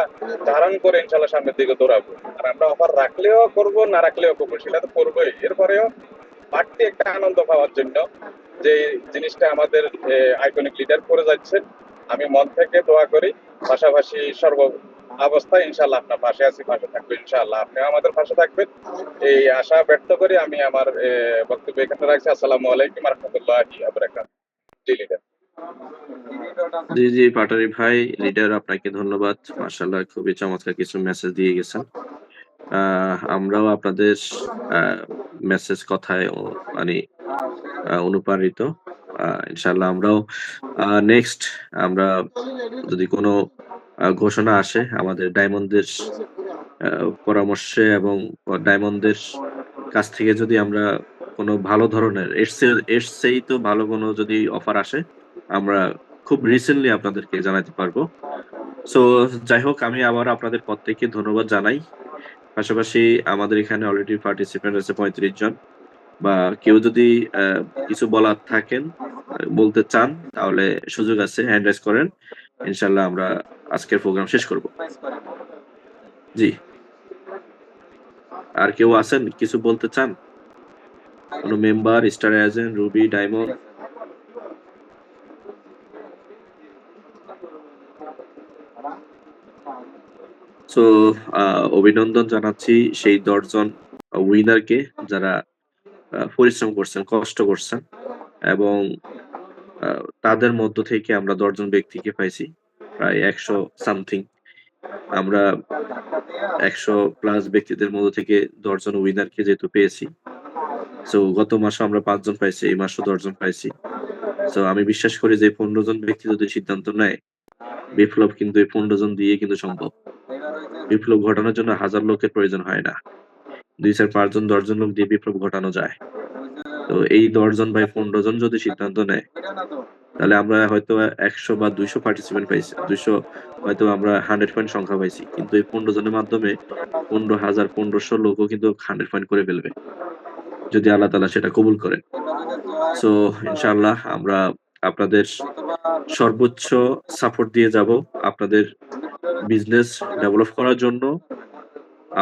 ধারণ করে ইনশাল্লাহ সামনের দিকে দৌড়াবো। আর আমরা অফার রাখলেও করবো, না রাখলেও করবো, সেটা তো করবোই। এরপরেও বাড়তি একটা আনন্দ পাওয়ার জন্য যে জিনিসটা আমাদের আইকনিক লিডার করে যাচ্ছেন, আমি মন থেকে দোয়া করি। পাশাপাশি সর্ব অবস্থায় ইনশাল্লাহ আপনার পাশে আছি, পাশে থাকবো ইনশাআল্লাহ, আপনিও আমাদের পাশে থাকবেন এই আশা ব্যক্ত করি আমি আমার বক্তব্য এখানে রাখছি। আসসালামু আলাইকুম ওয়া রাহমাতুল্লাহি ওয়া বারাকাতুহু। জি লিডার। জি, পাটারি ভাই, লিডার আপনাকে ধন্যবাদ। মাশাআল্লাহ খুবই চমৎকার কিছু মেসেজ দিয়ে গেছেন। আমরাও আপনাদের আ মেসেজ কথায় মানে অনুপ্রাণিত। ইনশাআল্লাহ আমরাও নেক্সট আমরা যদি কোনো ঘোষণা আসে আমাদের ডায়মন্ডদের আ পরামর্শে এবং ডায়মন্ডদের কাছ থেকে যদি আমরা কোনো ভালো ধরনের এর চেয়ে তো ভালো কোনো যদি অফার আসে, আমরা খুব রিসেন্টলি আপনাদেরকে জানাতে পারবো। সো যাই হোক আমি আবার আপনাদের প্রত্যেককে ধন্যবাদ জানাই। পাশাপাশি আমাদের এখানে অলরেডি পার্টিসিপেন্ট আছে ৩৫ জন। বা কেউ যদি আ কিছু বলার থাকেন, বলতে চান তাহলে সুযোগ আছে, হ্যান্ড রাইজ করেন। ইনশাআল্লাহ আমরা আজকের প্রোগ্রাম শেষ করব। জি। আর কেউ আছেন কিছু বলতে চান? কোন member, star agent, ruby, diamond? So uh অভিনন্দন জানাচ্ছি সেই ১০ জন উইনারকে যারা পরিশ্রম করছেন, কষ্ট করছেন এবং আ তাদের মধ্য থেকে আমরা ১০ জন ব্যক্তিকে পাইছি। প্রায় ১০০ সামথিং। আমরা ১০০ প্লাস ব্যক্তিদের মধ্য থেকে ১০ জন উইনারকে যেহেতু পেয়েছি। সো গত মাসেও আমরা ৫ জন পাইছি, এই মাসেও ১০ জন পাইছি। সো আমি বিশ্বাস করি যে ১৫ জন ব্যক্তি যদি সিদ্ধান্ত নেয়, বিপ্লব কিন্তু এই ১৫ জন দিয়েই কিন্তু সম্ভব। বিপ্লব ঘটানোর জন্য হাজার লোকের প্রয়োজন হয় না। 2, 4, 5 জন 10 জন লোক দিয়ে বিপ্লব ঘটানো যায়। তো এই 10 জন বাই 15 জন যদি সিদ্ধান্ত নেয়, তাহলে আমরা হয়তো 100 বা 200 পার্টিসিপেন্ট পাইছি। 200 হয়তো আমরা 100 পয়েন্ট সংখ্যা পাইছি। কিন্তু এই 15 জনের মাধ্যমে 15,000 1500 লোকও কিন্তু 100 পয়েন্ট করে ফেলবে। যদি আল্লাহ তাআলা সেটা কবুল করেন। সো ইনশাআল্লাহ আমরা আপনাদের সর্বোচ্চ সাপোর্ট দিয়ে যাব আপনাদের বিজনেস ডেভেলপ করার জন্য,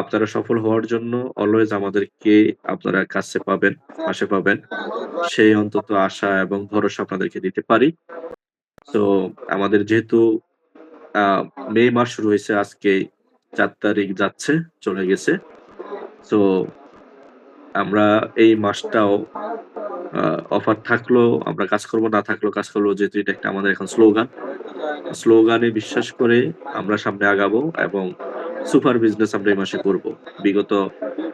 আপনারা সফল হওয়ার জন্য অলওয়েজ আমাদেরকে আপনারা কাছে পাবেন, পাশে পাবেন। সেই অন্তত আশা এবং ভরসা আপনাদেরকে দিতে পারি। সো আমাদের যেহেতু আ মে মাস শুরু হইছে আজকে ৪ তারিখ যাচ্ছে, চলে গেছে। সো আমরা এই মাসটাও অফার থাকলেও আমরা কাজ করব, না থাকলেও কাজ করব, যেহেতু এটা একটা আমাদের এখন স্লোগান। স্লোগানে বিশ্বাস করে আমরা সামনে আগাবো এবং সুপার বিজনেস আমরা এই মাসে করব। বিগত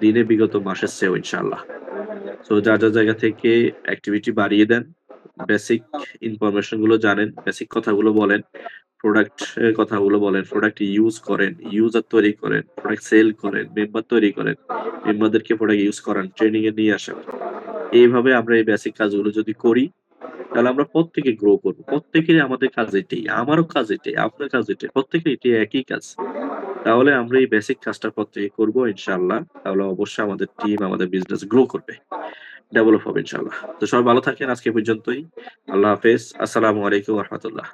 দিনে, বিগত মাসের চেয়েও ইনশাআল্লাহ। সো যার, যার জায়গা থেকে অ্যাক্টিভিটি বাড়িয়ে দেন। বেসিক ইনফরমেশন গুলো জানেন, বেসিক কথাগুলো বলেন, প্রোডাক্ট এর কথাগুলো বলেন, প্রোডাক্ট ইউজ করেন, ইউজার তৈরি করেন, প্রোডাক্ট সেল করেন, মেম্বার তৈরি করেন, মেম্বারদেরকে প্রোডাক্ট ইউজ করান, ট্রেনিং এ নিয়ে আসেন। এইভাবে আমরা এই বেসিক কাজগুলো যদি করি, তাহলে আমরা প্রত্যেকে গ্রো করব। প্রত্যেকেরই আমাদের কাজ এটাই। আমারও কাজ এটাই, আপনার কাজ এটাই। প্রত্যেকের এটাই একই কাজ। তাহলে আমরা এই বেসিক কাজটা প্রত্যেকে করব ইনশাআল্লাহ। তাহলে অবশ্যই আমাদের টিম, আমাদের বিজনেস গ্রো করবে। ডেভেলপ হবে ইনশাআল্লাহ। তো সবাই ভালো থাকেন আজকে এ পর্যন্তই। আল্লাহ হাফেজ। আসসালামু আলাইকুম ওয়া রাহমাতুল্লাহ।